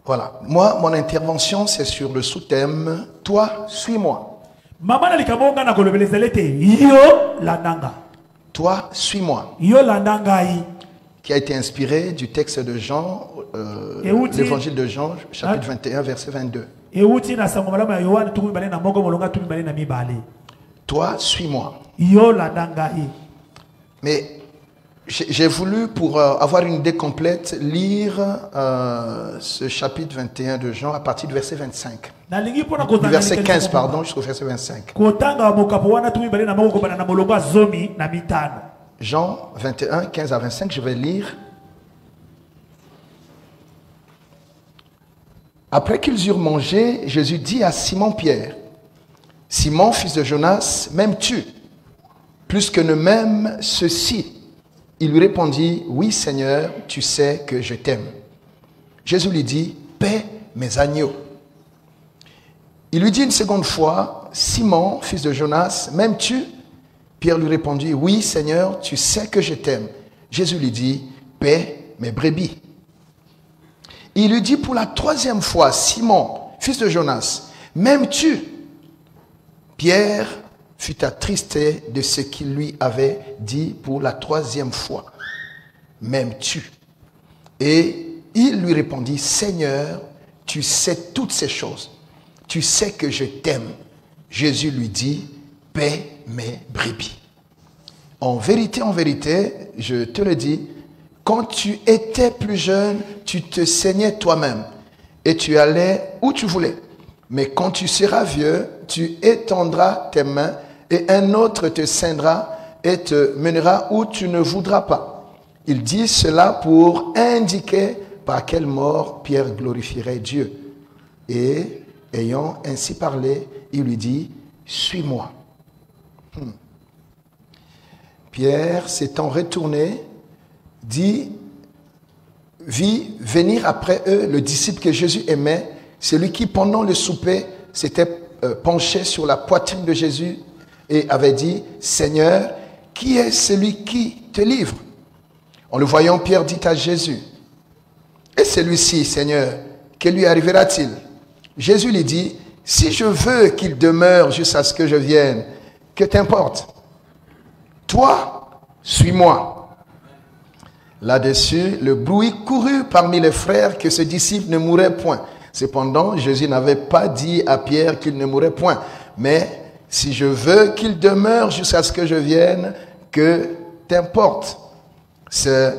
Voilà. Moi, mon intervention, c'est sur le sous-thème « Toi, suis-moi ». Toi, suis-moi. Qui a été inspiré du texte de Jean, l'évangile de Jean, chapitre 21, verset 22. Toi, suis-moi. Mais j'ai voulu, pour avoir une idée complète, lire ce chapitre 21 de Jean à partir du verset 25. Du verset 15, pardon, jusqu'au verset 25. Jean 21, 15 à 25, je vais lire. Après qu'ils eurent mangé, Jésus dit à Simon-Pierre, « Simon, fils de Jonas, m'aimes-tu plus que ne m'aime ceci ?» Il lui répondit, « Oui, Seigneur, tu sais que je t'aime. » Jésus lui dit, « Paie mes agneaux. » Il lui dit une seconde fois, « Simon, fils de Jonas, m'aimes-tu » Pierre lui répondit, « Oui, Seigneur, tu sais que je t'aime. » Jésus lui dit, « Paie mes brebis. » Il lui dit pour la troisième fois, « Simon, fils de Jonas, m'aimes-tu » Pierre fut attristé de ce qu'il lui avait dit pour la troisième fois. « M'aimes-tu » Et il lui répondit, « Seigneur, tu sais toutes ces choses. Tu sais que je t'aime. » Jésus lui dit, « Paie mes brebis. » En vérité, je te le dis, quand tu étais plus jeune, tu te saignais toi-même et tu allais où tu voulais. Mais quand tu seras vieux, tu étendras tes mains et un autre te ceindra et te mènera où tu ne voudras pas. Il dit cela pour indiquer par quelle mort Pierre glorifierait Dieu. Et ayant ainsi parlé, il lui dit, « Suis-moi. » Pierre, s'étant retourné, vit venir après eux le disciple que Jésus aimait, celui qui pendant le souper s'était penché sur la poitrine de Jésus et avait dit, « Seigneur, qui est celui qui te livre ?» En le voyant, Pierre dit à Jésus, « Et celui-ci, Seigneur, que lui arrivera-t-il » Jésus lui dit, « Si je veux qu'il demeure jusqu'à ce que je vienne, que t'importe? Toi, suis-moi. » Là-dessus, le bruit courut parmi les frères que ce disciple ne mourrait point. Cependant, Jésus n'avait pas dit à Pierre qu'il ne mourrait point. Mais si je veux qu'il demeure jusqu'à ce que je vienne, que t'importe. C'est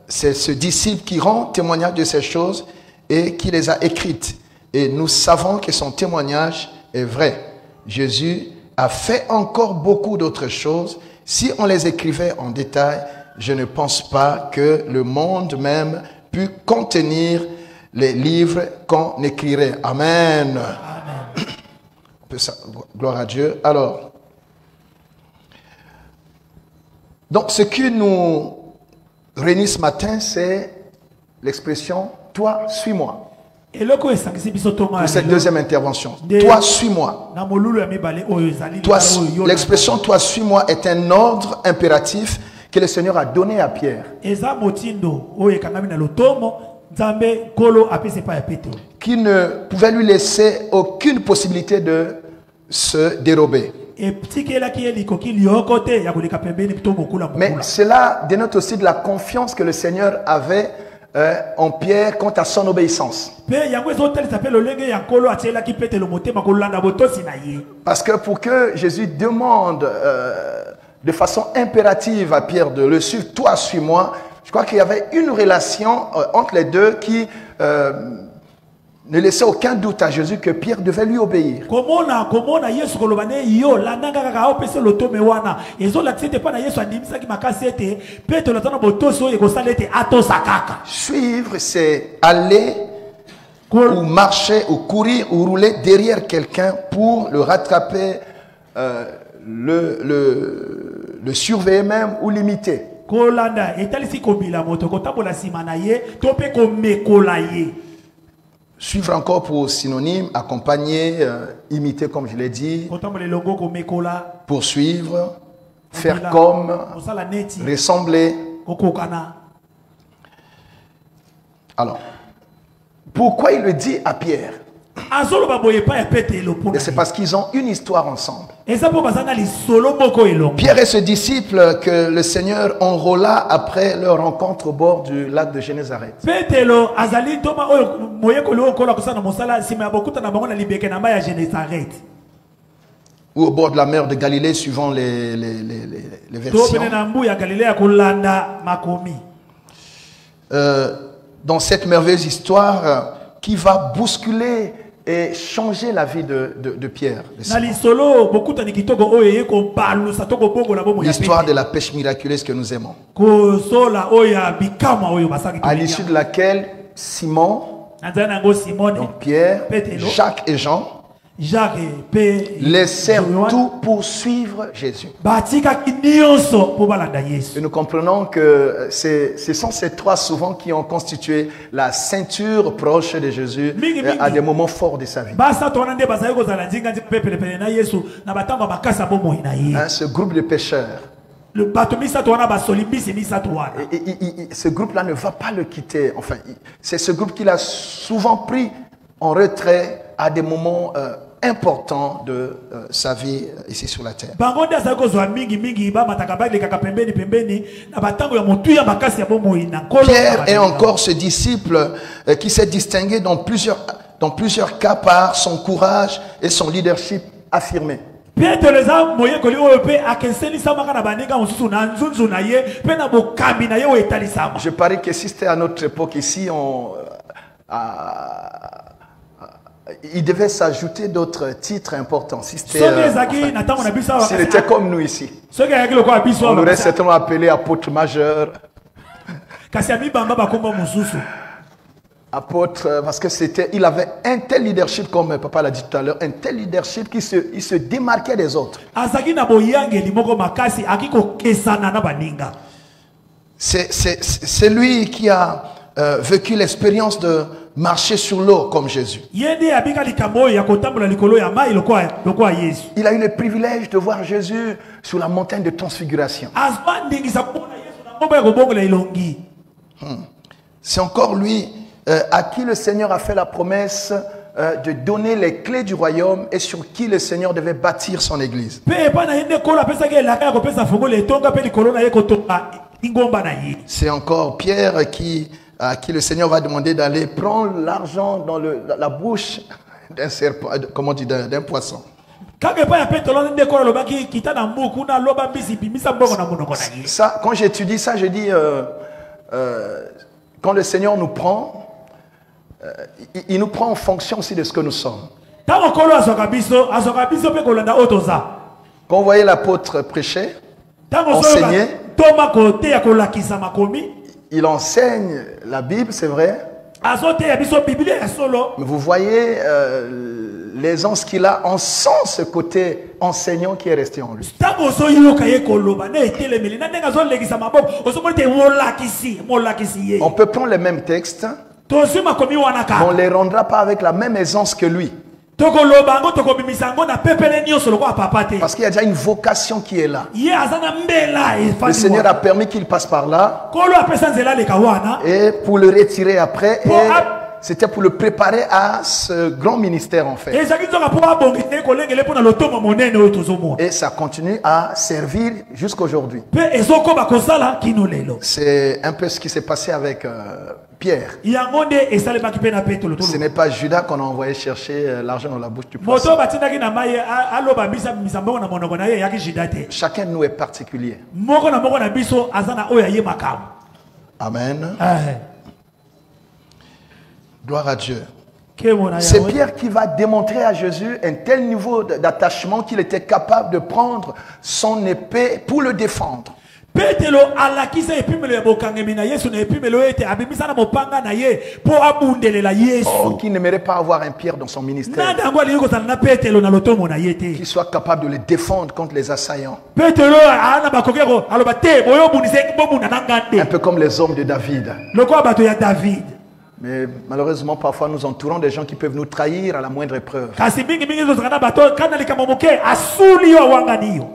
ce disciple qui rend témoignage de ces choses et qui les a écrites. Et nous savons que son témoignage est vrai. Jésus a fait encore beaucoup d'autres choses. Si on les écrivait en détail, je ne pense pas que le monde même pût contenir les livres qu'on écrirait. Amen. Amen. Gloire à Dieu. Alors, donc ce qui nous réunit ce matin, c'est l'expression « Toi, suis-moi ». Pour cette deuxième intervention. Toi, suis-moi. L'expression « Toi, suis-moi » est un ordre impératif que le Seigneur a donné à Pierre. Qui ne pouvait lui laisser aucune possibilité de se dérober. Mais cela dénote aussi de la confiance que le Seigneur avait en Pierre quant à son obéissance. Parce que pour que Jésus demande de façon impérative à Pierre de le suivre, toi suis-moi, je crois qu'il y avait une relation entre les deux qui ne laissait aucun doute à Jésus que Pierre devait lui obéir. Suivre, c'est aller ou marcher ou courir ou rouler derrière quelqu'un pour le rattraper, le surveiller même ou l'imiter. Suivre encore pour synonyme, accompagner, imiter comme je l'ai dit, poursuivre, faire comme, ressembler. Alors, Pourquoi il le dit à Pierre? Et c'est parce qu'ils ont une histoire ensemble. Pierre est ce disciple que le Seigneur enrôla après leur rencontre au bord du lac de Génézareth. Ou au bord de la mer de Galilée, suivant les versions. Dans cette merveilleuse histoire qui va bousculer et changer la vie de Pierre. L'histoire de la pêche miraculeuse que nous aimons. À l'issue de laquelle Simon, donc Pierre, Jacques et Jean laissèrent tout pour suivre Jésus. Et nous comprenons que ce sont ces trois souvent qui ont constitué la ceinture proche de Jésus à des moments forts de sa vie. Ce groupe de pécheurs, ce groupe-là ne va pas le quitter. Enfin, c'est ce groupe qu'il a souvent pris en retrait à des moments importants de sa vie ici sur la terre. Pierre est encore ce disciple qui s'est distingué dans plusieurs cas par son courage et son leadership affirmé. Je parie que si c'était à notre époque ici, il devait s'ajouter d'autres titres importants. Si c'était s'il était comme nous ici, on aurait certainement appelé apôtre majeur. Apôtre, parce que il avait un tel leadership, comme papa l'a dit tout à l'heure, un tel leadership qui se démarquait des autres. C'est lui qui a vécu l'expérience de marcher sur l'eau comme Jésus. Il a eu le privilège de voir Jésus sur la montagne de transfiguration. C'est encore lui à qui le Seigneur a fait la promesse de donner les clés du royaume et sur qui le Seigneur devait bâtir son église. C'est encore Pierre à qui le Seigneur va demander d'aller prendre l'argent dans la bouche d'un serpent, d'un poisson. Ça, quand j'étudie ça, je dis quand le Seigneur nous prend, il nous prend en fonction aussi de ce que nous sommes. Quand vous voyez l'apôtre prêcher, enseigner, il enseigne la Bible, c'est vrai. Mais vous voyez l'aisance qu'il a, on sent ce côté enseignant qui est resté en lui. On peut prendre les mêmes textes, mais on ne les rendra pas avec la même aisance que lui. Parce qu'il y a déjà une vocation qui est là. Le Seigneur a permis qu'il passe par là. Et pour le retirer après. C'était pour le préparer à ce grand ministère en fait. Et ça continue à servir jusqu'à aujourd'hui. C'est un peu ce qui s'est passé avec Pierre. Ce n'est pas Judas qu'on a envoyé chercher l'argent dans la bouche du poisson. Chacun de nous est particulier. Amen. Gloire à Dieu. C'est Pierre qui va démontrer à Jésus un tel niveau d'attachement qu'il était capable de prendre son épée pour le défendre. Oh, qui n'aimerait pas avoir un Pierre dans son ministère qui soit capable de le défendre contre les assaillants. Un peu comme les hommes de David. Mais malheureusement, parfois, nous entourons des gens qui peuvent nous trahir à la moindre épreuve.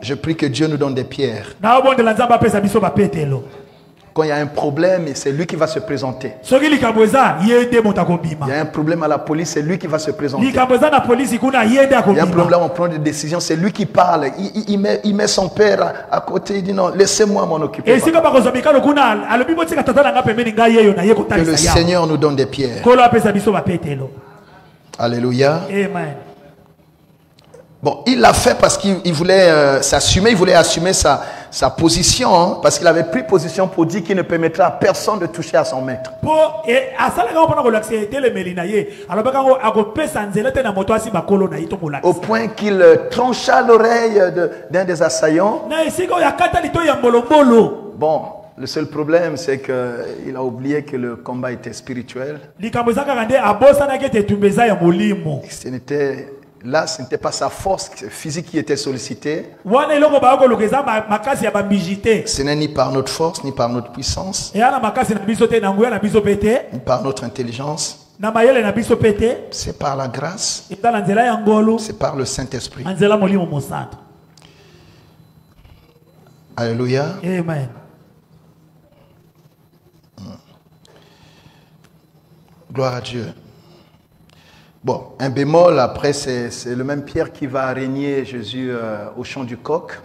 Je prie que Dieu nous donne des pierres. Quand il y a un problème, c'est lui qui va se présenter. Il Il y a un problème à la police, c'est lui qui va se présenter. Il y a un problème là, on prend des décisions, c'est lui qui parle. Il met son père à côté, il dit non, laissez-moi m'en occuper. Que le Seigneur nous donne des pierres. Alléluia. Amen. Bon, il l'a fait parce qu'il voulait s'assumer, il voulait assumer sa position, hein, parce qu'il avait pris position pour dire qu'il ne permettra à personne de toucher à son maître. Au point qu'il trancha l'oreille d'un des assaillants. Bon, le seul problème, c'est qu'il a oublié que le combat était spirituel. Là, ce n'était pas sa force physique qui était sollicitée. Ce n'est ni par notre force, ni par notre puissance, ni par notre intelligence. C'est par la grâce. C'est par le Saint-Esprit. Alléluia. Amen. Gloire à Dieu. Bon, un bémol, après, c'est le même Pierre qui va régner Jésus au champ du coq.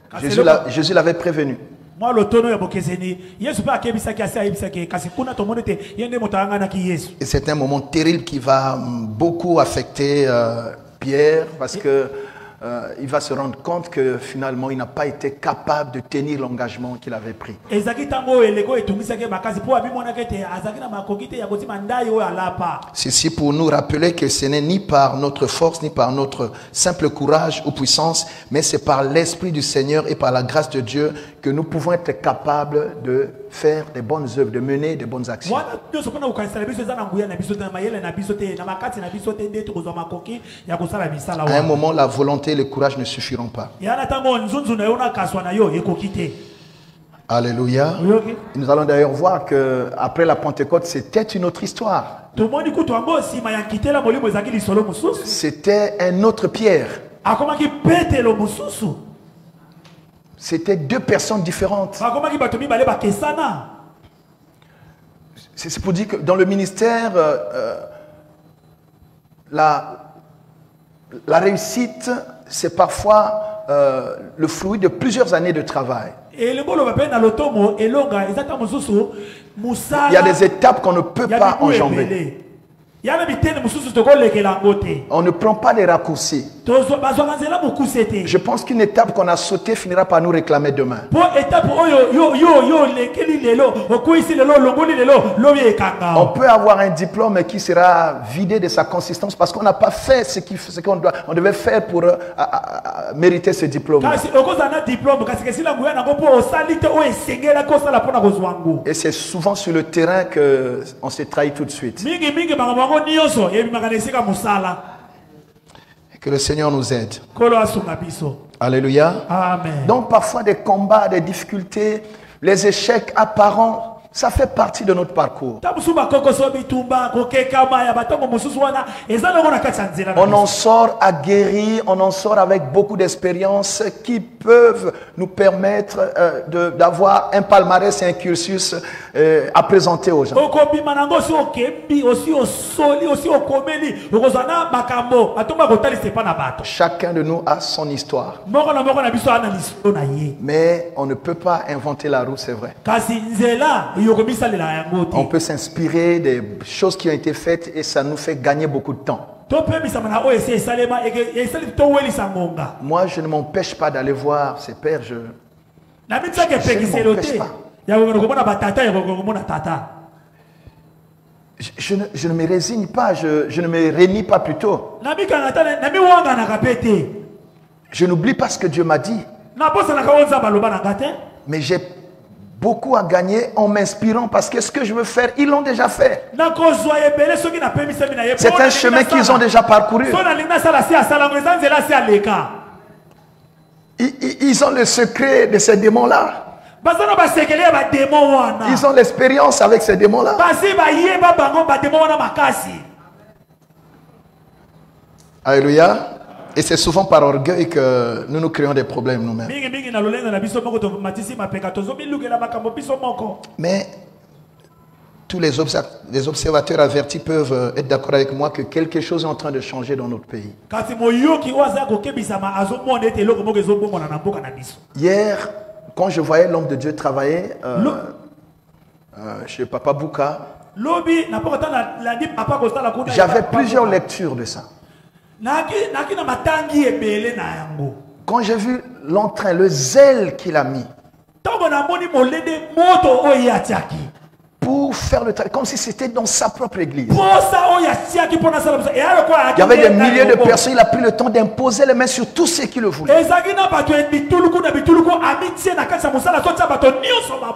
Jésus l'avait prévenu. Et c'est un moment terrible qui va beaucoup affecter Pierre, parce que il va se rendre compte que finalement il n'a pas été capable de tenir l'engagement qu'il avait pris. Ceci pour nous rappeler que ce n'est ni par notre force, ni par notre simple courage ou puissance, mais c'est par l'Esprit du Seigneur et par la grâce de Dieu que nous pouvons être capables de faire des bonnes œuvres, de mener des bonnes actions. À un moment, la volonté et le courage ne suffiront pas. Alléluia. Nous allons d'ailleurs voir que après la Pentecôte, c'était une autre histoire. C'était un autre Pierre. C'était deux personnes différentes. C'est pour dire que dans le ministère, la réussite, c'est parfois le fruit de plusieurs années de travail. Il y a des étapes qu'on ne peut pas enjamber. On ne prend pas des raccourcis. Je pense qu'une étape qu'on a sautée finira par nous réclamer demain. On peut avoir un diplôme qui sera vidé de sa consistance parce qu'on n'a pas fait ce qu'on devait faire pour mériter ce diplôme. Et c'est souvent sur le terrain qu'on se trahit tout de suite. Que le Seigneur nous aide. Alléluia. Amen. Donc parfois des combats, des difficultés, les échecs apparents, ça fait partie de notre parcours. On en sort aguerri, on en sort avec beaucoup d'expériences qui peuvent nous permettre d'avoir un palmarès et un cursus à présenter aux gens. Chacun de nous a son histoire. Mais on ne peut pas inventer la roue, c'est vrai. On peut s'inspirer des choses qui ont été faites et ça nous fait gagner beaucoup de temps. Moi, je ne m'empêche pas d'aller voir ces pères. Je ne m'empêche pas. Je ne me résigne pas, je ne me réunis pas plutôt. Je n'oublie pas ce que Dieu m'a dit. Mais j'ai beaucoup à gagner en m'inspirant parce que ce que je veux faire, ils l'ont déjà fait. C'est un chemin qu'ils ont déjà parcouru. Ils ont le secret de ces démons-là. Ils ont l'expérience avec ces démons-là. Alléluia. Et c'est souvent par orgueil que nous nous créons des problèmes nous-mêmes. Mais tous les observateurs avertis peuvent être d'accord avec moi que quelque chose est en train de changer dans notre pays. Hier, quand je voyais l'homme de Dieu travailler chez Papa Bouka, j'avais plusieurs lectures de ça. Quand j'ai vu l'entrain, le zèle qu'il a mis pour faire le travail, comme si c'était dans sa propre église. Il y avait des milliers de personnes, il a pris le temps d'imposer les mains sur tous ceux qui le voulaient.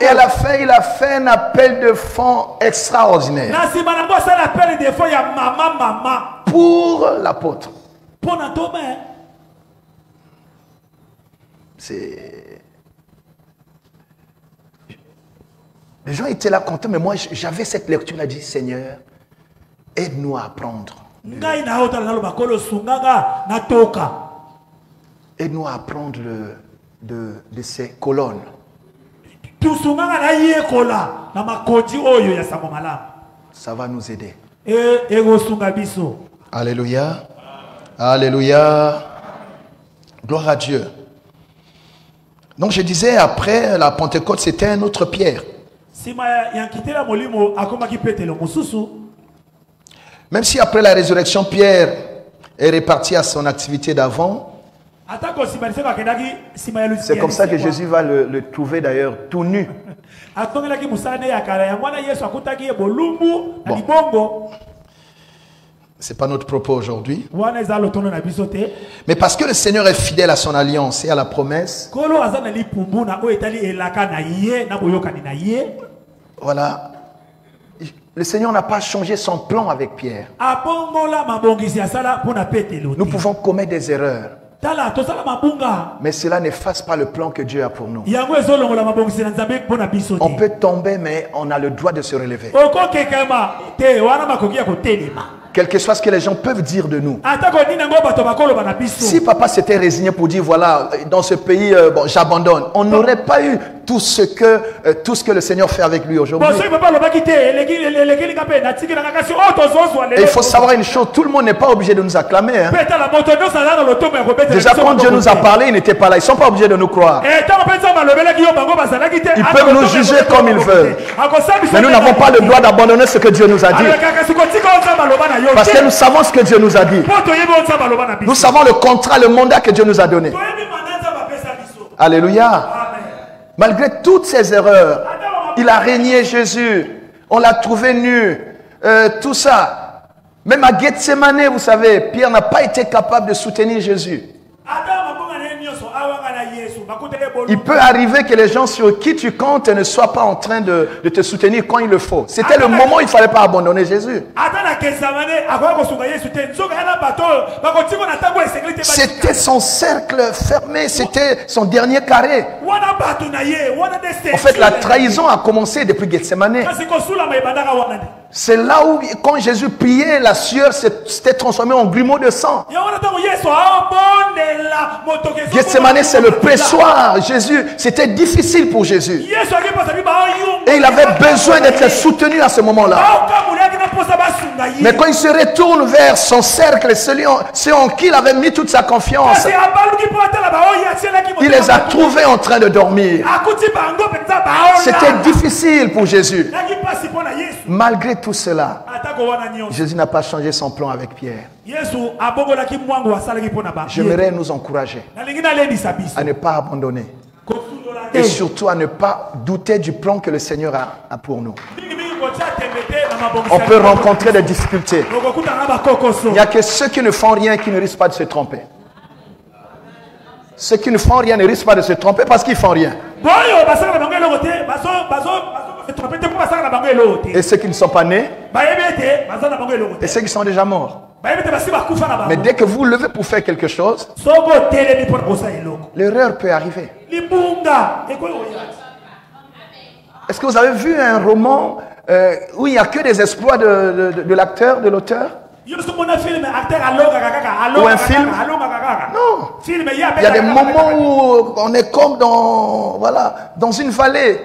Et à la fin, il a fait un appel de fonds extraordinaire pour l'apôtre. Les gens étaient là contents, mais moi j'avais cette lecture, il a dit Seigneur, aide-nous à apprendre. Aide-nous à apprendre de ces colonnes. Ça va nous aider. Alléluia. Alléluia. Gloire à Dieu. Donc je disais, après la Pentecôte, c'était un autre Pierre. Même si après la résurrection, Pierre est reparti à son activité d'avant, c'est comme ça que Jésus va le trouver d'ailleurs tout nu. Bon. Ce n'est pas notre propos aujourd'hui. Mais parce que le Seigneur est fidèle à son alliance et à la promesse, voilà, le Seigneur n'a pas changé son plan avec Pierre. Nous pouvons commettre des erreurs, mais cela n'efface pas le plan que Dieu a pour nous. On peut tomber, mais on a le droit de se relever. Quel que soit ce que les gens peuvent dire de nous. Si papa s'était résigné pour dire voilà, dans ce pays, bon, j'abandonne, on n'aurait pas eu tout ce que le Seigneur fait avec lui aujourd'hui. Et il faut savoir une chose, tout le monde n'est pas obligé de nous acclamer. Hein. Déjà quand Dieu nous a parlé, ils n'étaient pas là, ils ne sont pas obligés de nous croire. Ils peuvent nous juger comme ils veulent. Mais nous n'avons pas le droit d'abandonner ce que Dieu nous a dit. Parce que nous savons ce que Dieu nous a dit. Nous savons le contrat, le mandat que Dieu nous a donné. Alléluia. Malgré toutes ces erreurs, il a régné Jésus. On l'a trouvé nu. Tout ça. Même à Gethsemane, vous savez, Pierre n'a pas été capable de soutenir Jésus. Il peut arriver que les gens sur qui tu comptes ne soient pas en train de te soutenir quand il le faut. C'était le moment où il ne fallait pas abandonner Jésus. C'était son cercle fermé, c'était son dernier carré. En fait, la trahison a commencé depuis Gethsemane. C'est là où, quand Jésus priait, la sueur s'était transformée en grumeaux de sang. Gethsemane, c'est le pressoir. Jésus, c'était difficile pour Jésus. Et il avait besoin d'être soutenu à ce moment-là. Mais quand il se retourne vers son cercle, ceux en qui il avait mis toute sa confiance, il les a trouvés en train de dormir. C'était difficile pour Jésus. Malgré tout cela, Jésus n'a pas changé son plan avec Pierre. J'aimerais nous encourager à ne pas abandonner et surtout à ne pas douter du plan que le Seigneur a pour nous. On peut rencontrer des difficultés. Il n'y a que ceux qui ne font rien qui ne risquent pas de se tromper. Ceux qui ne font rien ne risquent pas de se tromper parce qu'ils ne font rien. Et ceux qui ne sont pas nés, et ceux qui sont déjà morts. Mais dès que vous levez pour faire quelque chose, l'erreur peut arriver. Est-ce que vous avez vu un roman où il n'y a que des exploits de l'acteur, de l'auteur? Ou un film. Non. Il y a des moments où on est comme dans une vallée.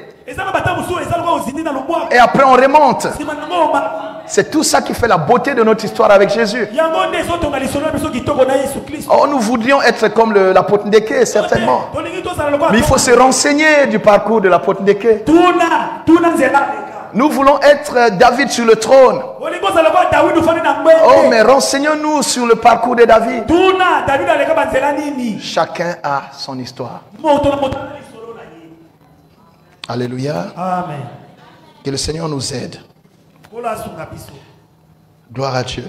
Et après on remonte. C'est tout ça qui fait la beauté de notre histoire avec Jésus. Oh, nous voudrions être comme l'apôtre Ndeke, certainement. Mais il faut se renseigner du parcours de l'apôtre Ndeke. Nous voulons être David sur le trône. Oh, mais renseignons-nous sur le parcours de David. Chacun a son histoire. Alléluia. Amen. Que le Seigneur nous aide. Gloire à Dieu.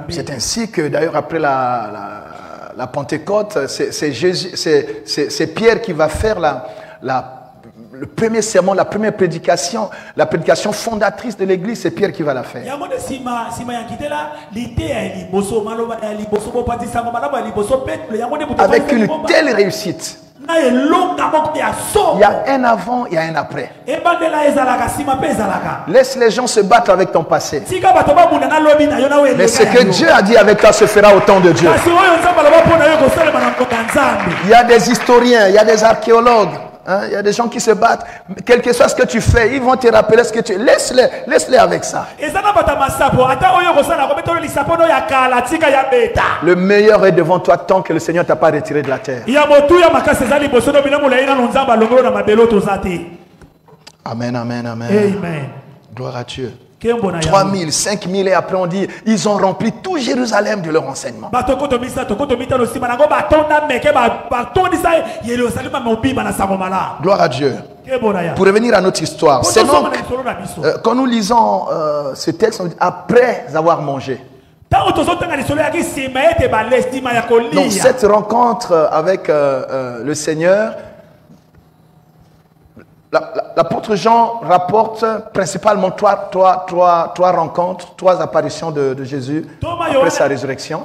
C'est ainsi que d'ailleurs après la Pentecôte, c'est Pierre qui va faire le premier sermon, la première prédication, la prédication fondatrice de l'église, c'est Pierre qui va la faire. Avec une telle réussite. Il y a un avant, il y a un après. Laisse les gens se battre avec ton passé. Mais ce que Dieu a dit avec toi se fera au temps de Dieu. Il y a des historiens, il y a des archéologues. Il y a des gens qui se battent. Quel que soit ce que tu fais, ils vont te rappeler ce que tu... Laisse-les avec ça. Le meilleur est devant toi tant que le Seigneur ne t'a pas retiré de la terre. Amen, amen, amen. Amen. Gloire à Dieu. 3000, 5000 et après on dit ils ont rempli tout Jérusalem de leur enseignement. Gloire à Dieu. Pour revenir à notre histoire, c'est donc quand nous lisons ce texte, on dit après avoir mangé. Donc cette rencontre avec le Seigneur, l'apôtre Jean rapporte principalement trois rencontres, trois apparitions de Jésus après sa résurrection.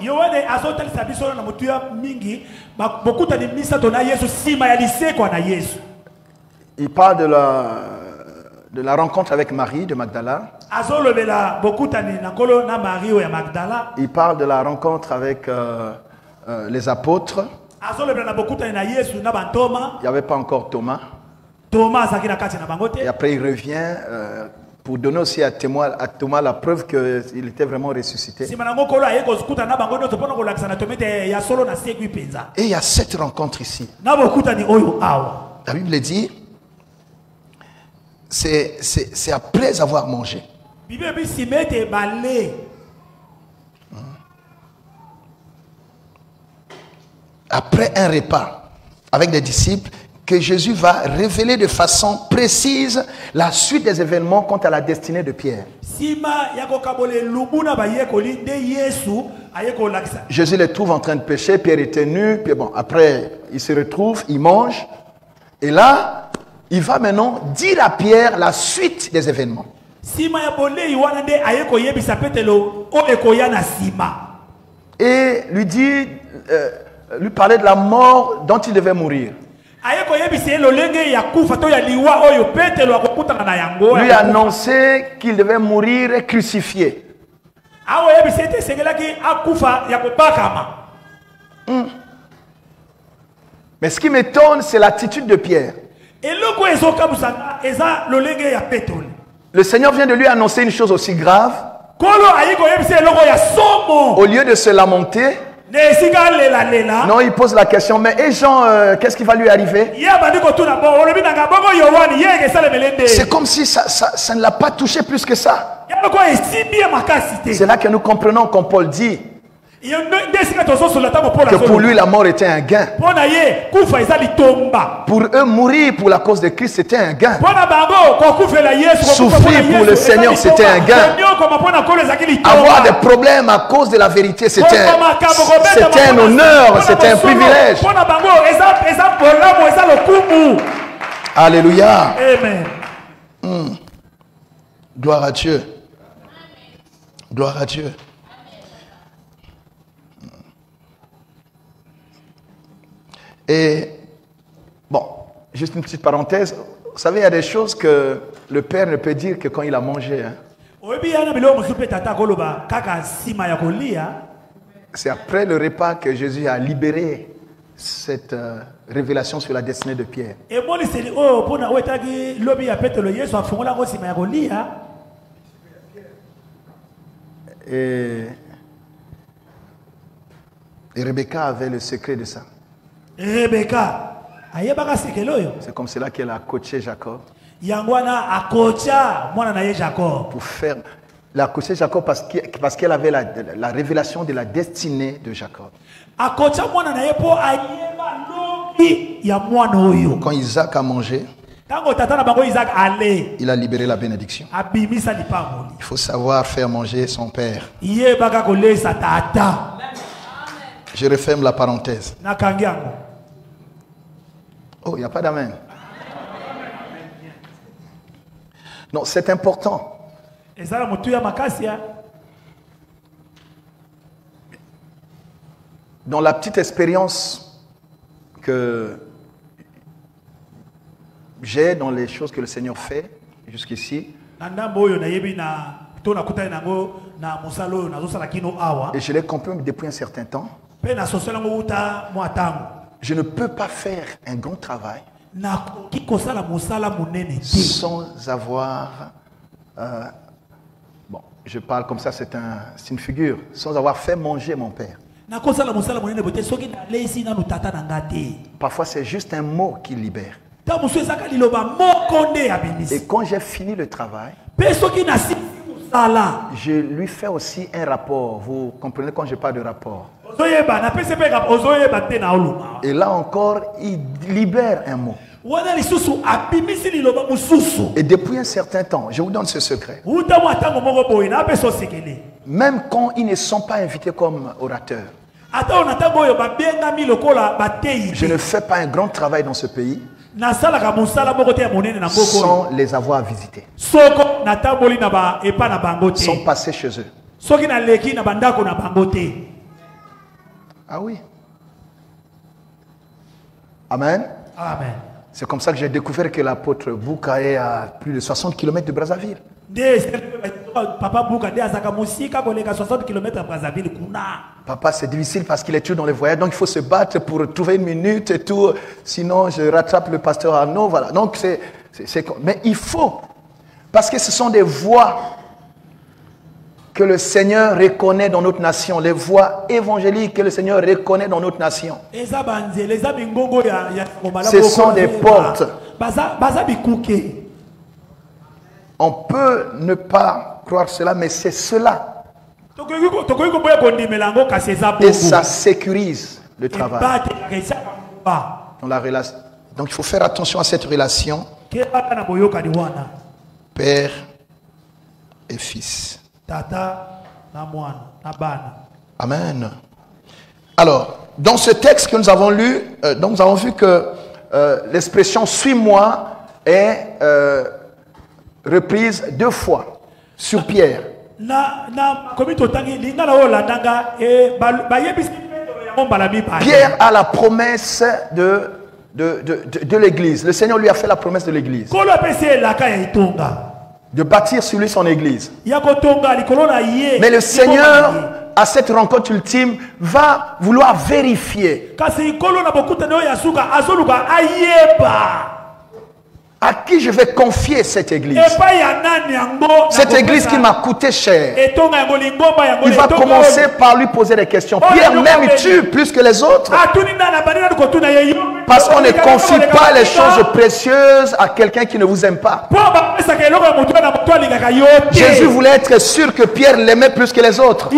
Il parle de la rencontre avec Marie de Magdala. Il parle de la rencontre avec les apôtres. Il n'y avait pas encore Thomas. Et après il revient pour donner aussi à Thomas la preuve qu'il était vraiment ressuscité. Et il y a cette rencontre ici. La Bible dit, c'est après avoir mangé. Après un repas avec des disciples, que Jésus va révéler de façon précise la suite des événements quant à la destinée de Pierre. Jésus les trouve en train de pécher, Pierre était nu, puis bon, après il se retrouve, il mange, et là, il va maintenant dire à Pierre la suite des événements. Et lui parler de la mort dont il devait mourir. Lui annoncer qu'il devait mourir crucifié. Mais ce qui m'étonne, c'est l'attitude de Pierre. Le Seigneur vient de lui annoncer une chose aussi grave. Au lieu de se lamenter, non, il pose la question, mais et Jean, qu'est-ce qui va lui arriver? C'est comme si ça ne l'a pas touché plus que ça. C'est là que nous comprenons quand Paul dit que pour lui la mort était un gain. Pour eux, mourir pour la cause de Christ c'était un gain. Souffrir pour le Seigneur c'était un gain. Avoir des problèmes à cause de la vérité c'était un honneur, c'était un privilège. Alléluia. Amen. Gloire à Dieu. Gloire à Dieu. Et, bon, juste une petite parenthèse. Vous savez, il y a des choses que le Père ne peut dire que quand il a mangé. Hein. C'est après le repas que Jésus a libéré cette révélation sur la destinée de Pierre. Et Rebecca avait le secret de ça. C'est comme cela qu'elle a coaché Jacob. Pour faire... Elle a coaché Jacob parce qu'elle avait la révélation de la destinée de Jacob. Quand Isaac a mangé, il a libéré la bénédiction. Il faut savoir faire manger son père. Je referme la parenthèse. Oh, il n'y a pas d'amen. Non, c'est important. Dans la petite expérience que j'ai dans les choses que le Seigneur fait jusqu'ici, et je l'ai compris depuis un certain temps, je ne peux pas faire un grand travail sans avoir, bon, je parle comme ça, c'est une figure, sans avoir fait manger mon père. Parfois c'est juste un mot qui libère. Et quand j'ai fini le travail, je lui fais aussi un rapport. Vous comprenez quand je parle de rapport? Et là encore, il libère un mot. Et depuis un certain temps, je vous donne ce secret. Même quand ils ne sont pas invités comme orateurs, je ne fais pas un grand travail dans ce pays sans les avoir visités, sans passer chez eux. Ah oui. Amen. Amen. C'est comme ça que j'ai découvert que l'apôtre Bouka est à plus de 60 km de Brazzaville. Papa, c'est difficile parce qu'il est toujours dans les voyages, donc il faut se battre pour trouver une minute et tout. Sinon, je rattrape le pasteur Arnaud. Voilà. Donc, mais il faut, parce que ce sont des voix que le Seigneur reconnaît dans notre nation, les voix évangéliques que le Seigneur reconnaît dans notre nation. Ce sont des portes. On peut ne pas croire cela, mais c'est cela. Et ça sécurise le travail. Dans la relation. Donc il faut faire attention à cette relation père et fils. Amen. Alors, dans ce texte que nous avons lu, donc nous avons vu que l'expression « suis-moi » est reprise 2 fois sur Pierre. Pierre a la promesse de l'église. Le Seigneur lui a fait la promesse de l'église. De bâtir sur lui son église. Mais le Seigneur, à cette rencontre ultime, va vouloir vérifier à qui je vais confier cette église. Cette église qui m'a coûté cher. Il va commencer par lui poser des questions. Pierre, m'aimes-tu plus que les autres? Parce qu'on ne confie pas les choses précieuses à quelqu'un qui ne vous aime pas. Jésus voulait être sûr que Pierre l'aimait plus que les autres. Et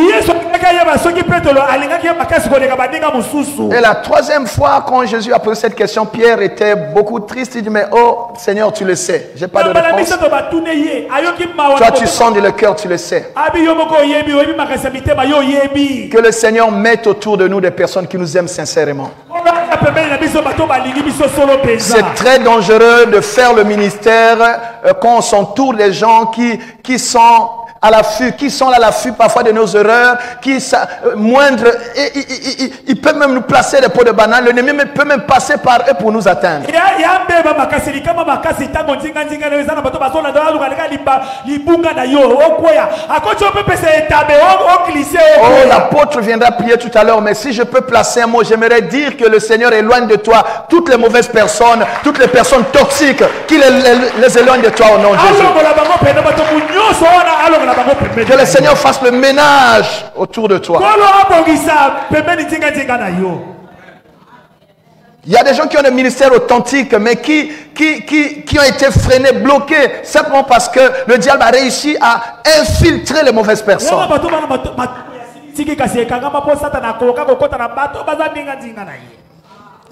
la 3e fois, quand Jésus a posé cette question, Pierre était beaucoup triste. Il dit, mais oh Seigneur, tu le sais. Je n'ai pas de réponse. Toi, tu sondes le cœur, tu le sais. Que le Seigneur mette autour de nous des personnes qui nous aiment sincèrement. C'est très dangereux de faire le ministère quand on s'entoure des gens qui sont à l'affût, qui sont à l'affût parfois de nos erreurs, qui moindre, ils peuvent même nous placer des pots de banane. L'ennemi peut même passer par eux pour nous atteindre. Oh, l'apôtre viendra prier tout à l'heure, mais si je peux placer un mot, j'aimerais dire que le Seigneur éloigne de toi toutes les mauvaises personnes, toutes les personnes toxiques, qu'il les éloigne de toi au nom de Jésus. Que le Seigneur fasse le ménage autour de toi. Il y a des gens qui ont des ministères authentiques, mais qui ont été freinés, bloqués, simplement parce que le diable a réussi à infiltrer les mauvaises personnes.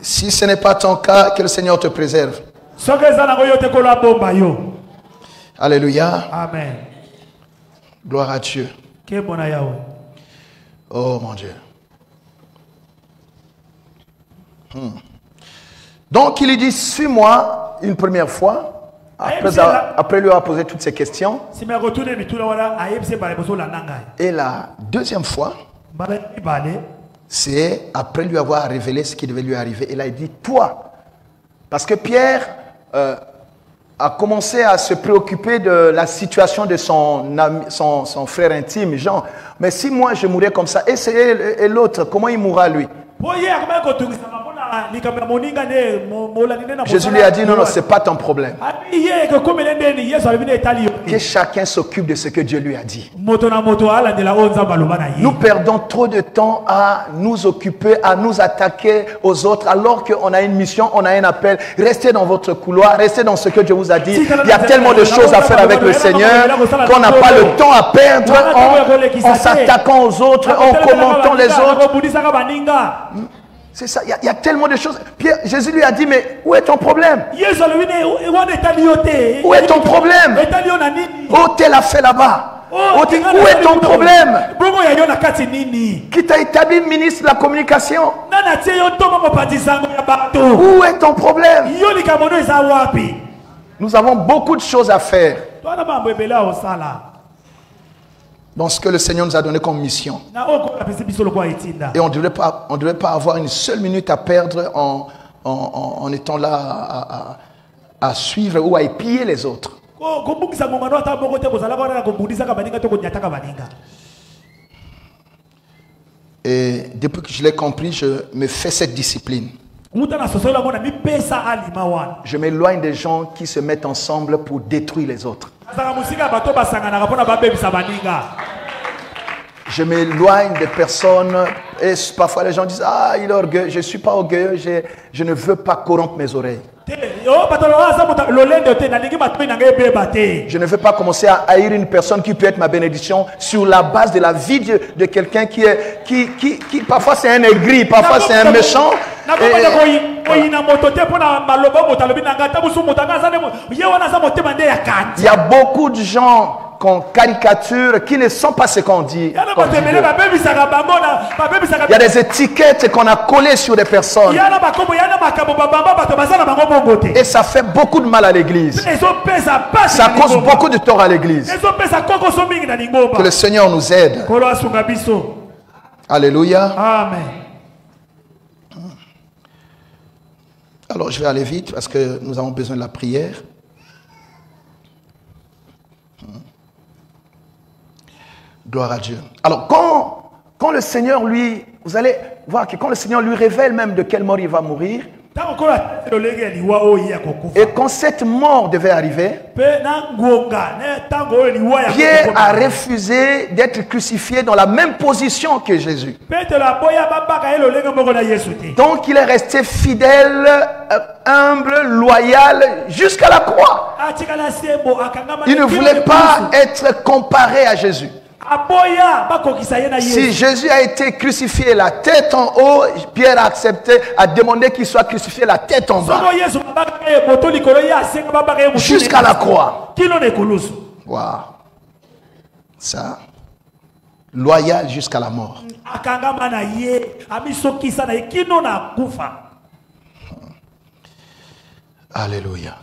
Si ce n'est pas ton cas, que le Seigneur te préserve. Alléluia. Amen. Gloire à Dieu. Oh mon Dieu. Donc il lui dit, suis-moi une première fois, après lui avoir posé toutes ces questions. Et la deuxième fois, c'est après lui avoir révélé ce qui devait lui arriver. Et là il dit, toi, parce que Pierre a commencé à se préoccuper de la situation de son frère intime, Jean. Mais si moi je mourais comme ça, et l'autre, comment il mourra lui? Jésus lui a dit, non, ce n'est pas ton problème. Que chacun s'occupe de ce que Dieu lui a dit. Nous perdons trop de temps à nous occuper, à nous attaquer aux autres, alors qu'on a une mission, on a un appel. Restez dans votre couloir, restez dans ce que Dieu vous a dit. Il y a tellement de choses à faire avec le Seigneur qu'on n'a pas le temps à perdre en s'attaquant aux autres, en commentant les autres. C'est ça, il y a tellement de choses. Pierre, Jésus lui a dit, mais où est ton problème? Où est ton problème? Oh, tel a fait là-bas. Où est ton problème? Qui t'a établi ministre de la communication? Où est ton problème? Nous avons beaucoup de choses à faire dans ce que le Seigneur nous a donné comme mission. Et on ne devrait pas avoir une seule minute à perdre en étant là à suivre ou à épier les autres. Et depuis que je l'ai compris, je me fais cette discipline. Je m'éloigne des gens qui se mettent ensemble pour détruire les autres. Je m'éloigne des personnes et parfois les gens disent, ah, il est orgueilleux. Je ne suis pas orgueilleux, je ne veux pas corrompre mes oreilles. Je ne veux pas commencer à haïr une personne qui peut être ma bénédiction sur la base de la vie de quelqu'un qui parfois c'est un aigri, parfois c'est un méchant. Il y a beaucoup de gens qu'on caricature qui ne sont pas ce qu'on dit. Il y a des étiquettes qu'on a collées sur des personnes. Et ça fait beaucoup de mal à l'église. Ça cause beaucoup de tort à l'église. Que le Seigneur nous aide. Alléluia. Amen. Alors je vais aller vite parce que nous avons besoin de la prière. Gloire à Dieu. Alors quand le Seigneur lui, vous allez voir que quand le Seigneur lui révèle même de quelle mort il va mourir, et quand cette mort devait arriver, Pierre a refusé d'être crucifié dans la même position que Jésus. Donc il est resté fidèle, humble, loyal jusqu'à la croix. Il ne voulait pas être comparé à Jésus. Si Jésus a été crucifié la tête en haut, Pierre a accepté, a demandé qu'il soit crucifié la tête en bas. Jusqu'à la croix. Wow. Ça. Loyal jusqu'à la mort. Alléluia.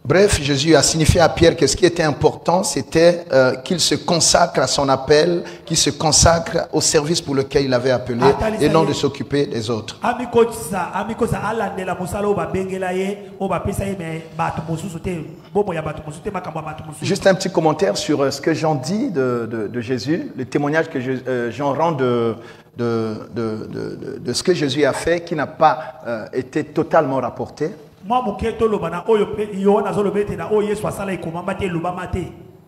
Bref, Jésus a signifié à Pierre que ce qui était important, c'était qu'il se consacre à son appel, qu'il se consacre au service pour lequel il avait appelé et non de s'occuper des autres. Juste un petit commentaire sur ce que Jean dit de Jésus, le témoignage que Jean rend de ce que Jésus a fait, qui n'a pas été totalement rapporté.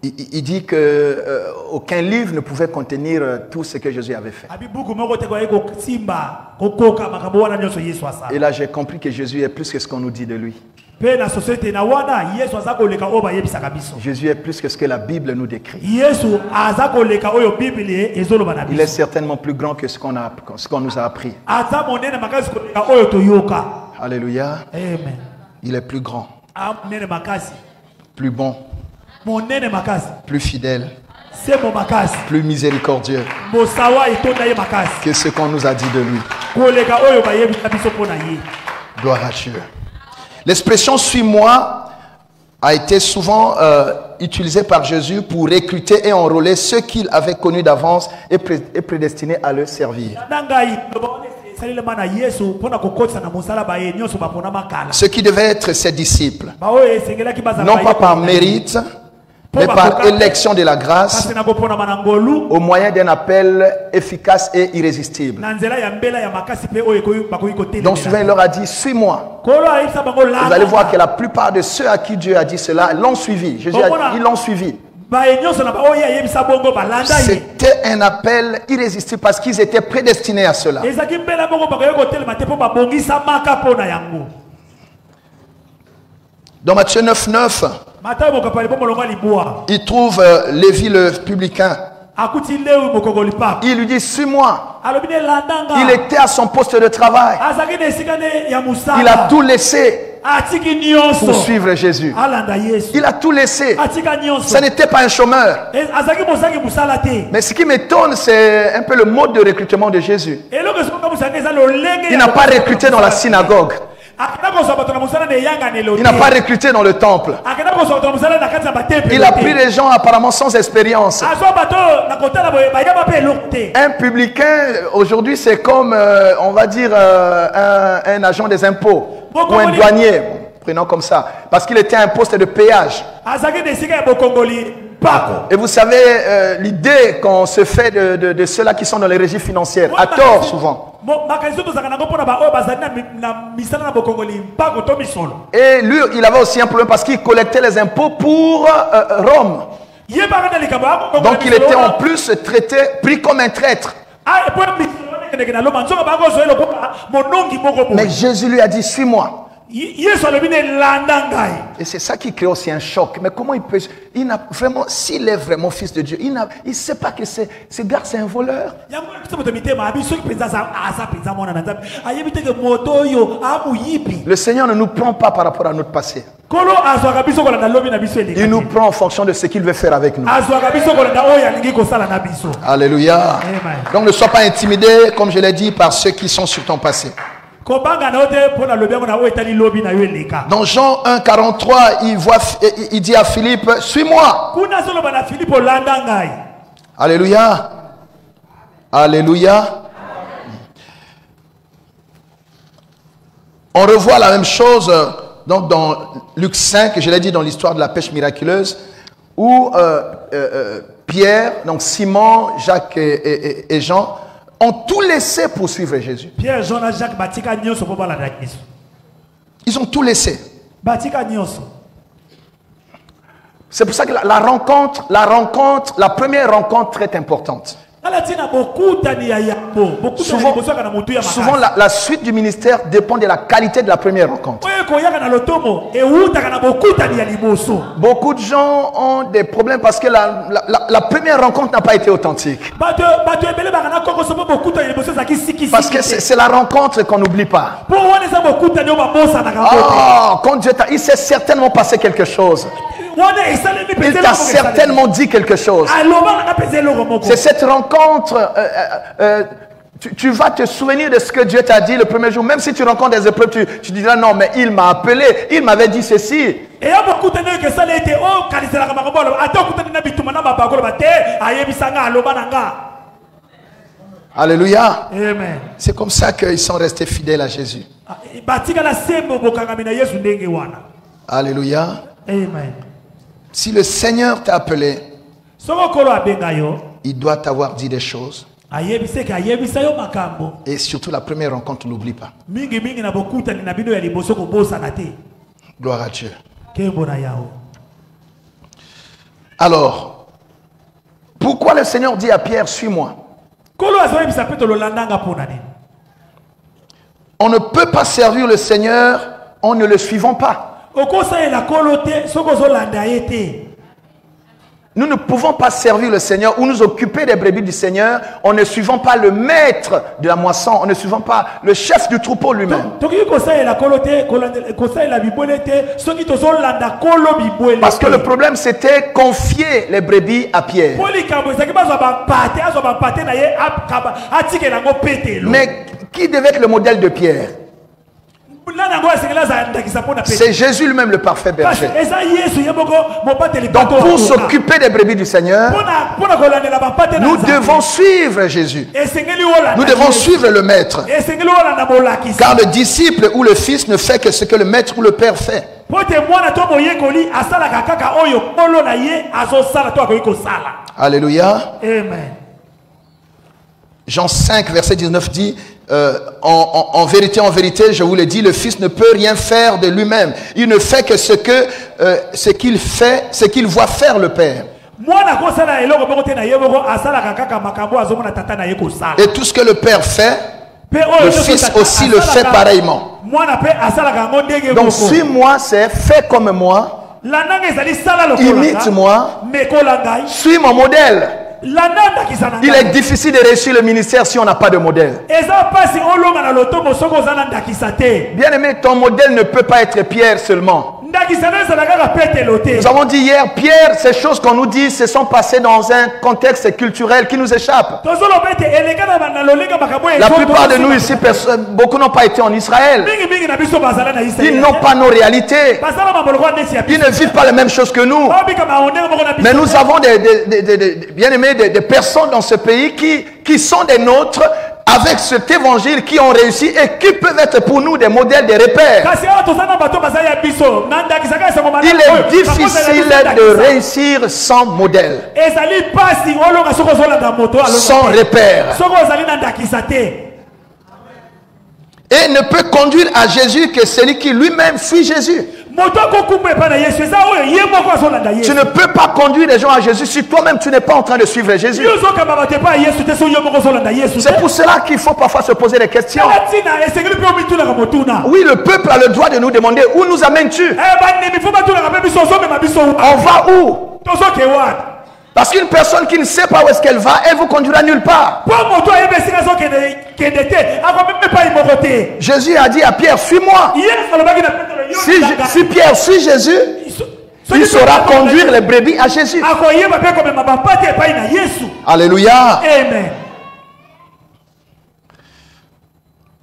Il dit qu'aucun livre ne pouvait contenir tout ce que Jésus avait fait. Et là, j'ai compris que Jésus est plus que ce qu'on nous dit de lui. Jésus est plus que ce que la Bible nous décrit. Il est certainement plus grand que ce qu'on nous a appris. Alléluia. Amen. Il est plus grand, plus bon, plus fidèle, plus miséricordieux que ce qu'on nous a dit de lui. Gloire à Dieu. L'expression « suis-moi » a été souvent utilisée par Jésus pour recruter et enrôler ceux qu'il avait connus d'avance et prédestinés à le servir. Ceux qui devaient être ses disciples, non pas par mérite, mais par élection de la grâce, au moyen d'un appel efficace et irrésistible. Donc souvent il leur a dit, suis-moi. Vous allez voir que la plupart de ceux à qui Dieu a dit cela l'ont suivi. Jésus a dit, ils l'ont suivi. C'était un appel irrésistible parce qu'ils étaient prédestinés à cela. Dans Matthieu 9:9, il trouve Lévi le publicain. Il lui dit, suis-moi. Il était à son poste de travail. Il a tout laissé pour suivre Jésus. Il a tout laissé. Ce n'était pas un chômeur. Mais ce qui m'étonne, c'est un peu le mode de recrutement de Jésus. Il n'a pas recruté dans la synagogue. Il n'a pas recruté dans le temple. Il a pris des gens apparemment sans expérience. Un publicain, aujourd'hui, c'est comme, on va dire, un agent des impôts ou un douanier. Prenons comme ça. Parce qu'il était à un poste de péage. Et vous savez, l'idée qu'on se fait de ceux-là qui sont dans les régies financières, à tort souvent. Et lui, il avait aussi un problème parce qu'il collectait les impôts pour Rome. Donc il était en plus traité, pris comme un traître. Mais Jésus lui a dit, suis-moi. Et c'est ça qui crée aussi un choc. Mais comment il peut... S'il est vraiment fils de Dieu, il ne sait pas que ce gars c'est un voleur. Le Seigneur ne nous prend pas par rapport à notre passé. Il nous prend en fonction de ce qu'il veut faire avec nous. Alléluia. Donc ne sois pas intimidé, comme je l'ai dit, par ceux qui sont sur ton passé. Dans Jean 1:43, il dit à Philippe, suis-moi. Alléluia. Alléluia. On revoit la même chose donc dans Luc 5, je l'ai dit dans l'histoire de la pêche miraculeuse, où Pierre, donc Simon, Jacques et Jean ont tout laissé pour suivre Jésus. Pierre, Jean, Jacques, ils ont tout laissé. C'est pour ça que la première rencontre est importante. Souvent la suite du ministère dépend de la qualité de la première rencontre. Beaucoup de gens ont des problèmes parce que la première rencontre n'a pas été authentique. Parce que c'est la rencontre qu'on n'oublie pas. Quand Dieu t'a... Il s'est certainement passé quelque chose. Il t'a certainement dit quelque chose. C'est cette rencontre. Tu vas te souvenir de ce que Dieu t'a dit le premier jour. Même si tu rencontres des épreuves, tu diras non, mais il m'a appelé. Il m'avait dit ceci. Et ya bokutana ke sala ete o kalisela ka makabolo ata okutana na bituma na mabakolo bate ayebisanga aloba nanga. Alléluia. Amen. C'est comme ça qu'ils sont restés fidèles à Jésus. Batika la sembo bokangamina Yesu ndenge wana. Alléluia. Amen. Si le Seigneur t'a appelé, Soko kolo abenga yo. il doit t'avoir dit des choses. Ayebiseka ayebisa yo makambo. Et surtout la première rencontre, n'oublie pas. Mingi mingi na bokuta ni na bino ya liboso ko bosa na te. Gloire à Dieu. Kembo na yao. Alors, pourquoi le Seigneur dit à Pierre, suis-moi? Kolo azoyebisa peto lo landanga pona nini? On ne peut pas servir le Seigneur en ne le suivant pas. Okosa ela kolo te soko zo landa yete. Nous ne pouvons pas servir le Seigneur ou nous occuper des brebis du Seigneur en ne suivant pas le maître de la moisson, en ne suivant pas le chef du troupeau lui-même. Parce que le problème c'était confier les brebis à Pierre. Mais qui devait être le modèle de Pierre? C'est Jésus lui-même le parfait berger. Donc pour s'occuper des brebis du Seigneur, nous devons suivre Jésus. Nous devons suivre le maître. Car le disciple ou le fils ne fait que ce que le maître ou le père fait. Alléluia. Amen. Jean 5, verset 19 dit, en vérité, je vous le dis, le Fils ne peut rien faire de lui-même. Il ne fait que ce qu'il fait, ce qu'il voit faire le Père. Et tout ce que le Père fait, le Fils aussi le fait pareillement. Donc suis-moi, c'est fais comme moi, imite-moi, suis mon modèle. Il est difficile de réussir le ministère si on n'a pas de modèle. Bien aimé, ton modèle ne peut pas être Pierre seulement. Nous avons dit hier, Pierre, ces choses qu'on nous dit se sont passées dans un contexte culturel qui nous échappe. La plupart de nous ici, beaucoup n'ont pas été en Israël. Ils n'ont pas nos réalités. Ils ne vivent pas les mêmes choses que nous. Mais nous avons bien aimé, des personnes dans ce pays qui sont des nôtres, avec cet évangile, qui ont réussi et qui peuvent être pour nous des modèles, des repères. Il est difficile de réussir sans modèle, sans repère. Et ne peut conduire à Jésus que celui qui lui-même suit Jésus. Tu ne peux pas conduire les gens à Jésus si toi-même tu n'es pas en train de suivre Jésus. C'est pour cela qu'il faut parfois se poser des questions. Oui, le peuple a le droit de nous demander où nous amènes-tu? On va où? Parce qu'une personne qui ne sait pas où est-ce qu'elle va, elle vous conduira nulle part. Jésus a dit à Pierre, suis-moi. Si Pierre suit Jésus, il saura conduire les brebis à Jésus. Alléluia. Amen.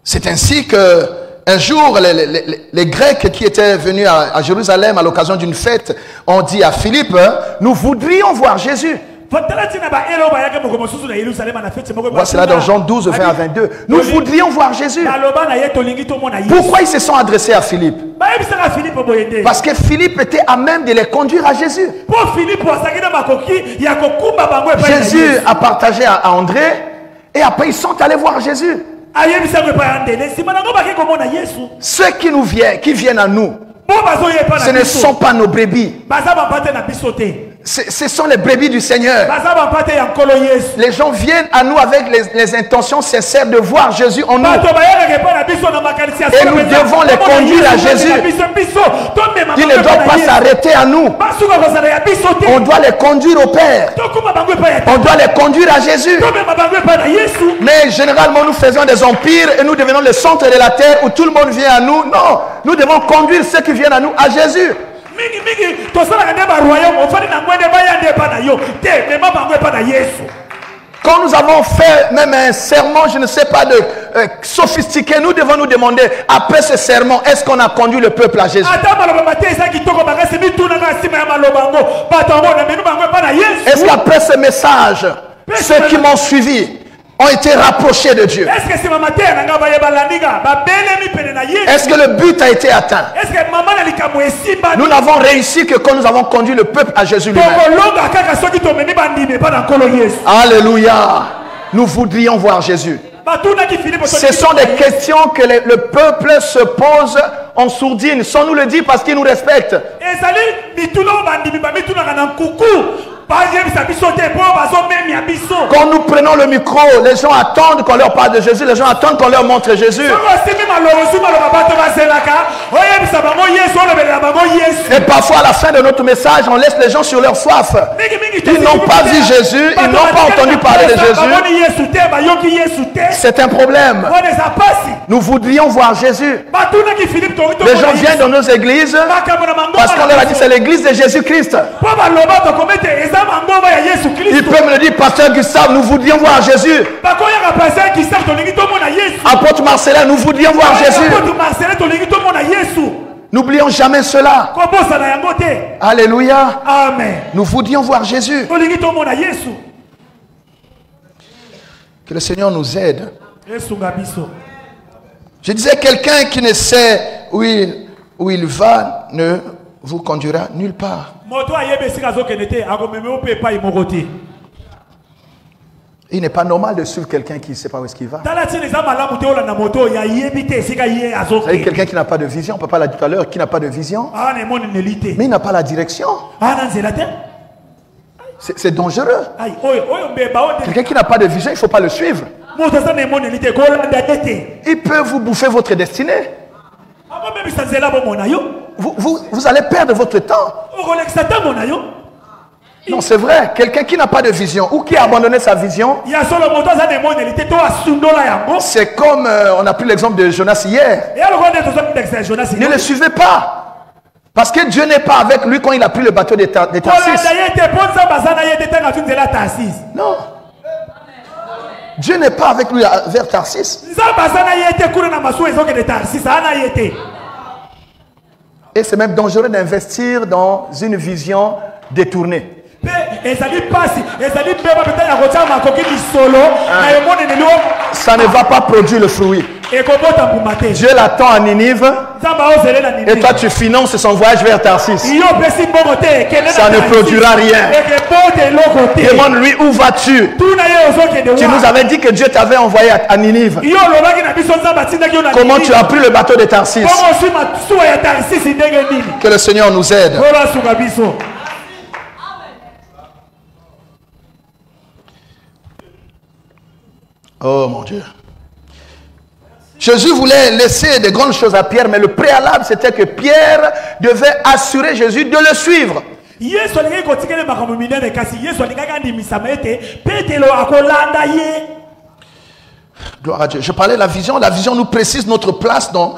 C'est ainsi que un jour, les Grecs qui étaient venus à Jérusalem à l'occasion d'une fête ont dit à Philippe, nous voudrions voir Jésus. Voici cela dans Jean 12, 20 à 22. Nous voudrions voir Jésus. Pourquoi ils se sont adressés à Philippe? Parce que Philippe était à même de les conduire à Jésus. Jésus a partagé à André et après ils sont allés voir Jésus. Ceux qui viennent à nous, ce ne sont pas nos brebis. Ce sont les brebis du Seigneur. Les gens viennent à nous avec les intentions sincères de voir Jésus en nous. Et nous devons les conduire à Jésus. Ils ne doivent pas s'arrêter à nous. On doit les conduire au Père. On doit les conduire à Jésus. Mais généralement nous faisons des empires et nous devenons le centre de la terre où tout le monde vient à nous. Non, nous devons conduire ceux qui viennent à nous à Jésus. Quand nous avons fait même un serment, je ne sais pas, de sophistiqué, nous devons nous demander, après ce serment, est-ce qu'on a conduit le peuple à Jésus? Est-ce qu'après ce message, ceux qui m'ont suivi ont été rapprochés de Dieu? Est-ce que le but a été atteint? Nous n'avons réussi que quand nous avons conduit le peuple à Jésus lui-même. Alléluia. Nous voudrions voir Jésus. Ce sont des questions que le peuple se pose en sourdine, sans nous le dire parce qu'il nous respecte. Quand nous prenons le micro, les gens attendent qu'on leur parle de Jésus, les gens attendent qu'on leur montre Jésus. Et parfois à la fin de notre message, on laisse les gens sur leur soif. Ils n'ont pas vu Jésus, ils n'ont pas entendu parler de Jésus. C'est un problème. Nous voudrions voir Jésus. Les gens viennent dans nos églises parce qu'on leur a dit c'est l'église de Jésus-Christ. Il peut me le dire, pasteur Gustave, nous voudrions voir Jésus. Apôtre Marcelin, nous voudrions voir Jésus. N'oublions jamais cela. Alléluia. Amen. Nous voudrions voir Jésus. Que le Seigneur nous aide. Je disais, quelqu'un qui ne sait où il va ne vous conduira nulle part. Il n'est pas normal de suivre quelqu'un qui ne sait pas où est-ce qu'il va. Vous savez, quelqu'un qui n'a pas de vision, papa l'a dit tout à l'heure, qui n'a pas de vision, mais il n'a pas la direction. C'est dangereux. Quelqu'un qui n'a pas de vision, il ne faut pas le suivre. Il peut vous bouffer votre destinée. Vous allez perdre votre temps. Non, c'est vrai. Quelqu'un qui n'a pas de vision ou qui a abandonné sa vision, c'est comme, on a pris l'exemple de Jonas hier. Ne le suivez pas. Parce que Dieu n'est pas avec lui quand il a pris le bateau de Tarsis. Non. Dieu n'est pas avec lui vers Tarsis. Et c'est même dangereux d'investir dans une vision détournée. Ça ne va pas produire le fruit. Dieu l'attend à Ninive et toi tu finances son voyage vers Tarsis. Ça ne produira rien. Demande-lui où vas-tu. Tu nous avais dit que Dieu t'avait envoyé à Ninive. Comment tu as pris le bateau de Tarsis? Que le Seigneur nous aide. Oh mon Dieu. Jésus voulait laisser de grandes choses à Pierre, mais le préalable c'était que Pierre devait assurer Jésus de le suivre. Gloire à Dieu. Je parlais de la vision. La vision nous précise notre place dans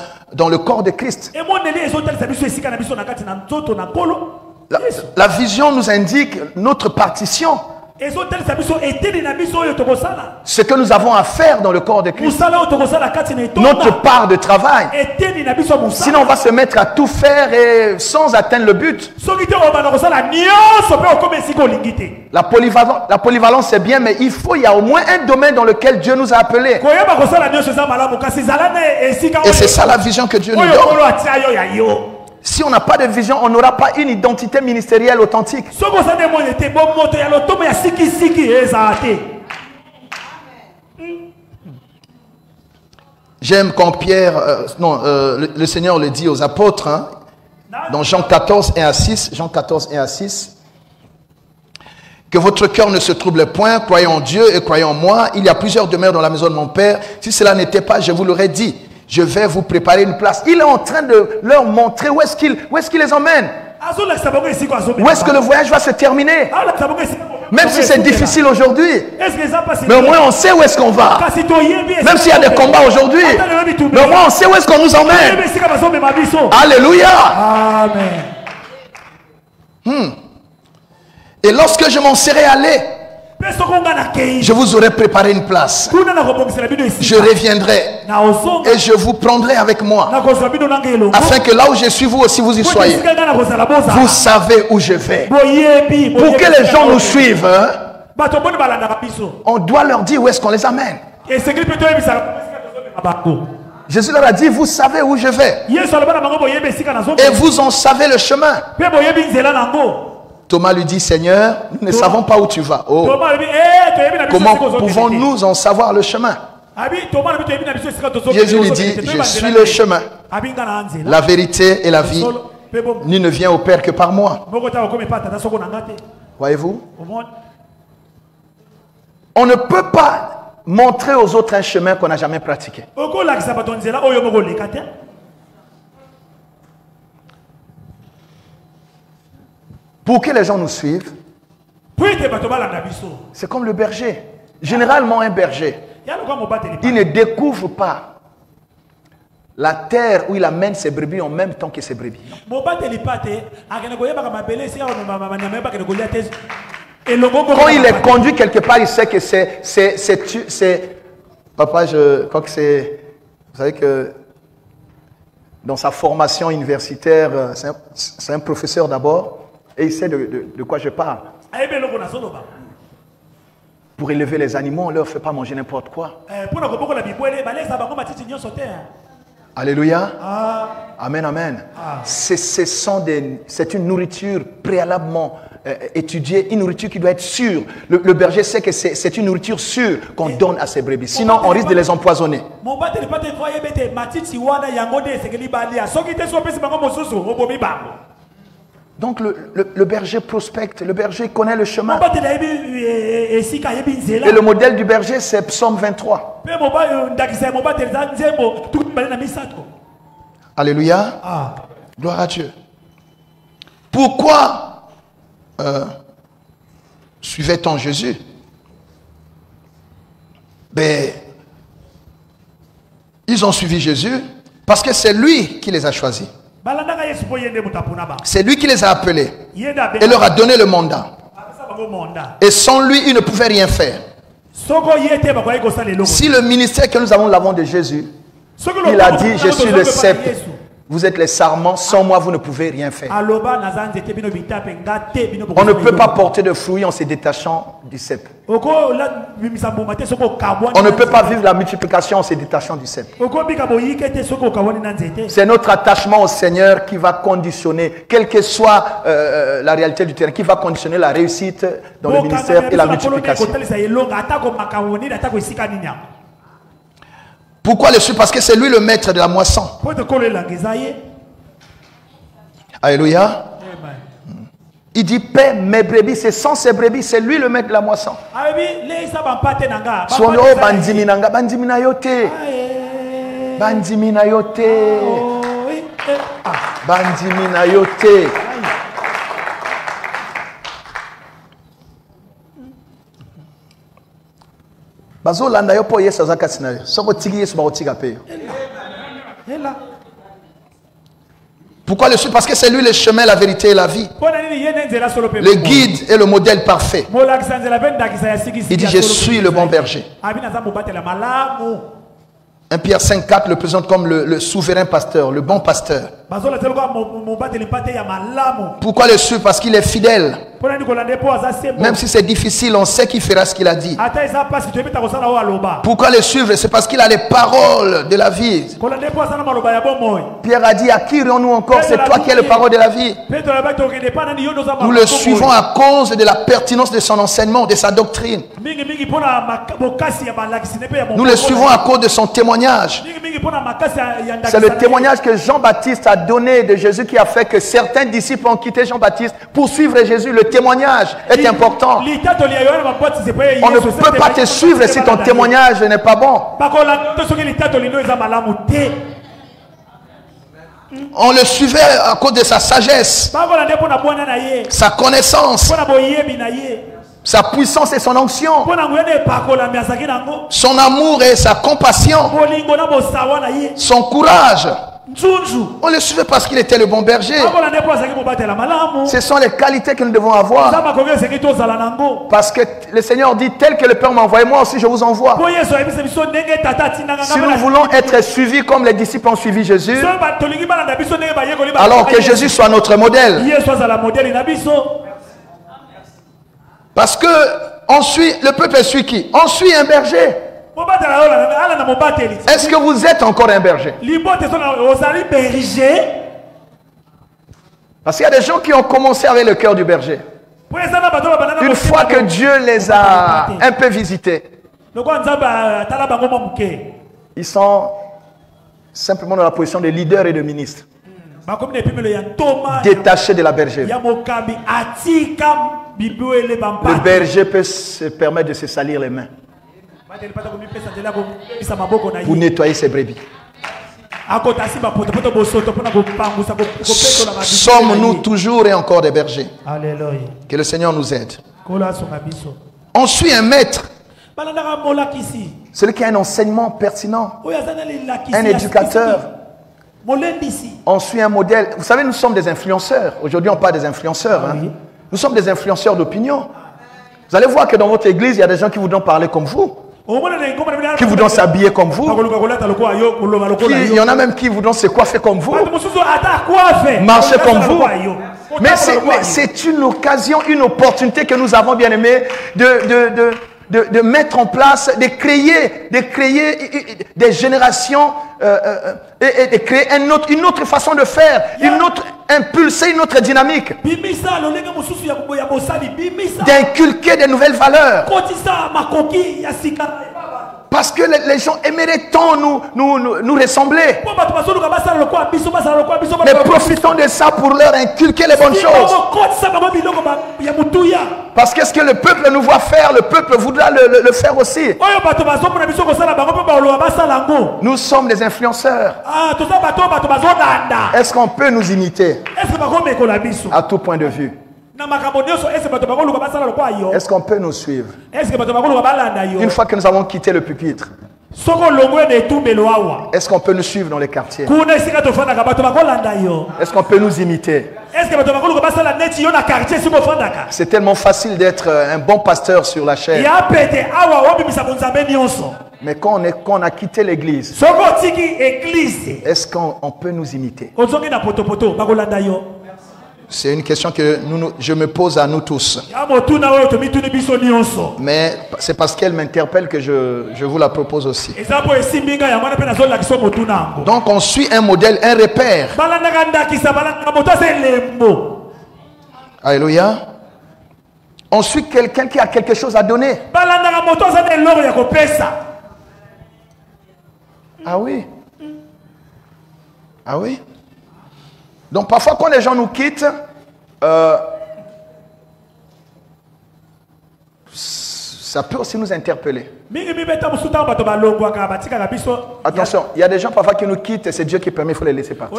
le corps de Christ. La vision nous indique notre partition. Ce que nous avons à faire dans le corps de Christ. Notre part de travail. Sinon on va se mettre à tout faire et sans atteindre le but. La polyvalence c'est bien, mais il y a au moins un domaine dans lequel Dieu nous a appelés. Et c'est ça la vision que Dieu nous donne. Si on n'a pas de vision, on n'aura pas une identité ministérielle authentique. J'aime quand le Seigneur le dit aux apôtres, hein, dans Jean 14, 1 à 6, Jean 14, 1 à 6, que votre cœur ne se trouble point, croyez en Dieu et croyez en moi. Il y a plusieurs demeures dans la maison de mon Père. Si cela n'était pas, je vous l'aurais dit. Je vais vous préparer une place. Il est en train de leur montrer où est-ce qu'il les emmène. Où est-ce que le voyage va se terminer. Même si c'est difficile aujourd'hui. Mais au moins on sait où est-ce qu'on va. Même s'il y a des combats aujourd'hui. Mais au moins on sait où est-ce qu'on nous emmène. Alléluia. Amen. Et lorsque je m'en serai allé, je vous aurai préparé une place. Je reviendrai et je vous prendrai avec moi, afin que là où je suis, vous aussi vous y soyez. Vous savez où je vais. Pour que les gens nous suivent, hein, on doit leur dire où est-ce qu'on les amène. Jésus leur a dit, vous savez où je vais. Et vous en savez le chemin. Thomas lui dit, Seigneur, nous ne savons pas où tu vas. Oh. Comment pouvons-nous en savoir le chemin? Jésus lui dit, je suis le chemin, la vérité et la vie. Nul ne vient au Père que par moi. Voyez-vous? On ne peut pas montrer aux autres un chemin qu'on n'a jamais pratiqué. Pour que les gens nous suivent, c'est comme le berger. Généralement, un berger, il ne découvre pas la terre où il amène ses brebis en même temps que ses brebis. Quand il les conduit quelque part, il sait que c'est... Papa, je crois que c'est... Vous savez que dans sa formation universitaire, c'est un professeur d'abord. Et il sait de quoi je parle. Pour élever les animaux, on ne leur fait pas manger n'importe quoi. Alléluia. Amen, amen. C'est une nourriture préalablement étudiée, une nourriture qui doit être sûre. Le berger sait que c'est une nourriture sûre qu'on donne à ses brebis. Sinon, on risque de les empoisonner. Donc le berger prospecte, le berger connaît le chemin. Et le modèle du berger, c'est Psaume 23. Alléluia. Gloire à Dieu. Pourquoi suivait-on Jésus? Ben, ils ont suivi Jésus parce que c'est lui qui les a choisis. C'est lui qui les a appelés et leur a donné le mandat. Et sans lui, ils ne pouvaient rien faire. Si le ministère que nous l'avons de Jésus, il a dit, je suis le sceptre. Vous êtes les sarments, sans moi vous ne pouvez rien faire. On ne peut pas porter de fruits en se détachant du sceptre. On ne peut pas vivre la multiplication en se détachant du sceptre. C'est notre attachement au Seigneur qui va conditionner, quelle que soit la réalité du terrain, qui va conditionner la réussite dans le ministère et la multiplication. Pourquoi le suivre? Parce que c'est lui le maître de la moisson. Alléluia. Il dit, paix mes brebis, c'est sans ses brebis, c'est lui le maître de la moisson. Sono bandimi nanga, bandimi na yote. Bandimi na yote. Bandimi na yote. Bazolanda yo po Yesu azakasi na yo. Soko tigi Yesu ba otiga pe. Pourquoi le suivre? Parce que c'est lui le chemin, la vérité et la vie. Le guide et le modèle parfait. Il dit, je suis le bon berger. 1 Pierre 5,4 le présente comme le souverain pasteur, le bon pasteur. Pourquoi le suivre? Parce qu'il est fidèle. Même si c'est difficile, on sait qu'il fera ce qu'il a dit. Pourquoi le suivre? C'est parce qu'il a les paroles de la vie. Pierre a dit, à qui irons-nous encore? C'est toi qui es le parole de la vie. Nous le suivons à cause de la pertinence de son enseignement, de sa doctrine. Nous le suivons à cause de son témoignage. C'est le témoignage que Jean-Baptiste a donné de Jésus qui a fait que certains disciples ont quitté Jean-Baptiste pour suivre Jésus. Le témoignage est important. On ne peut pas te suivre si ton témoignage n'est pas bon. On le suivait à cause de sa sagesse, sa connaissance, sa puissance et son onction, son amour et sa compassion, son courage. On le suivait parce qu'il était le bon berger. Ce sont les qualités que nous devons avoir. Parce que le Seigneur dit, tel que le Père m'a envoyé, moi aussi je vous envoie. Si nous voulons être suivis comme les disciples ont suivi Jésus, alors que Jésus soit notre modèle. Parce que le peuple suit qui? On suit un berger. Est-ce que vous êtes encore un berger? Parce qu'il y a des gens qui ont commencé avec le cœur du berger. Une fois que Dieu les a un peu visités, ils sont simplement dans la position de leader et de ministre, détachés de la bergerie. Le berger peut se permettre de se salir les mains pour nettoyer ses brebis. Sommes-nous toujours et encore des bergers? Alléluia. Que le Seigneur nous aide. On suit un maître, celui qui a un enseignement pertinent, un éducateur. On suit un modèle. Vous savez, nous sommes des influenceurs. Aujourd'hui, on parle des influenceurs. Hein? Nous sommes des influenceurs d'opinion. Vous allez voir que dans votre église, il y a des gens qui voudront parler comme vous, qui voudront s'habiller comme vous. Il y en a même qui voudront se coiffer comme vous, marcher comme vous. Mais c'est une occasion, une opportunité que nous avons, bien aimé, de mettre en place, de créer des générations et de créer une autre façon de faire, impulser une autre dynamique, d'inculquer de nouvelles valeurs. Parce que les gens aimeraient tant nous ressembler. Mais profitons de ça pour leur inculquer les bonnes choses. Parce que ce que le peuple nous voit faire, le peuple voudra le faire aussi. Nous sommes des influenceurs. Est-ce qu'on peut nous imiter à tout point de vue? Est-ce qu'on peut nous suivre? Une fois que nous avons quitté le pupitre, est-ce qu'on peut nous suivre dans les quartiers? Est-ce qu'on peut nous imiter? C'est tellement facile d'être un bon pasteur sur la chaîne. Mais quand on a quitté l'église, est-ce qu'on peut nous imiter? C'est une question que je me pose à nous tous. Mais c'est parce qu'elle m'interpelle que je vous la propose aussi. Donc on suit un modèle, un repère. Alléluia. On suit quelqu'un qui a quelque chose à donner. Ah oui. Ah oui. Donc parfois quand les gens nous quittent, ça peut aussi nous interpeller. Attention, il y a des gens parfois qui nous quittent et c'est Dieu qui permet, il faut les laisser partir.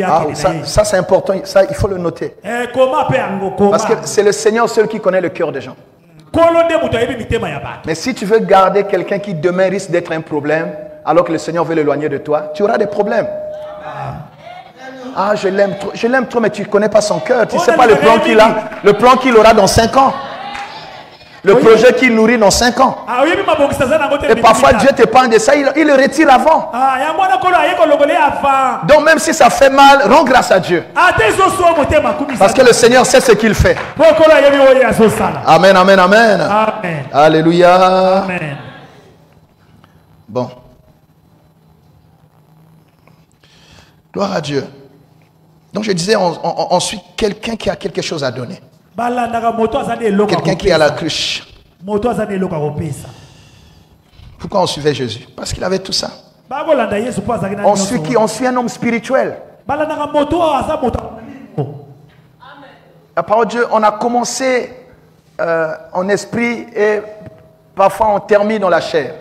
Ah, ça c'est important, ça il faut le noter. Parce que c'est le Seigneur seul qui connaît le cœur des gens. Mais si tu veux garder quelqu'un qui demain risque d'être un problème, alors que le Seigneur veut l'éloigner de toi, tu auras des problèmes. Ah, je l'aime trop, mais tu ne connais pas son cœur. Tu ne sais pas le plan qu'il a, le plan qu'il aura dans 5 ans. Le projet qu'il nourrit dans 5 ans. Et parfois Dieu te parle de ça, il le retire avant. Donc même si ça fait mal, rends grâce à Dieu. Parce que le Seigneur sait ce qu'il fait. Amen, amen, amen. Amen. Alléluia. Amen. Bon. Gloire à Dieu. Donc je disais, on suit quelqu'un qui a quelque chose à donner. Quelqu'un qui a la cruche. Pourquoi on suivait Jésus? Parce qu'il avait tout ça. On suit qui? On suit un homme spirituel. La parole de Dieu, on a commencé en esprit et parfois on termine dans la chair.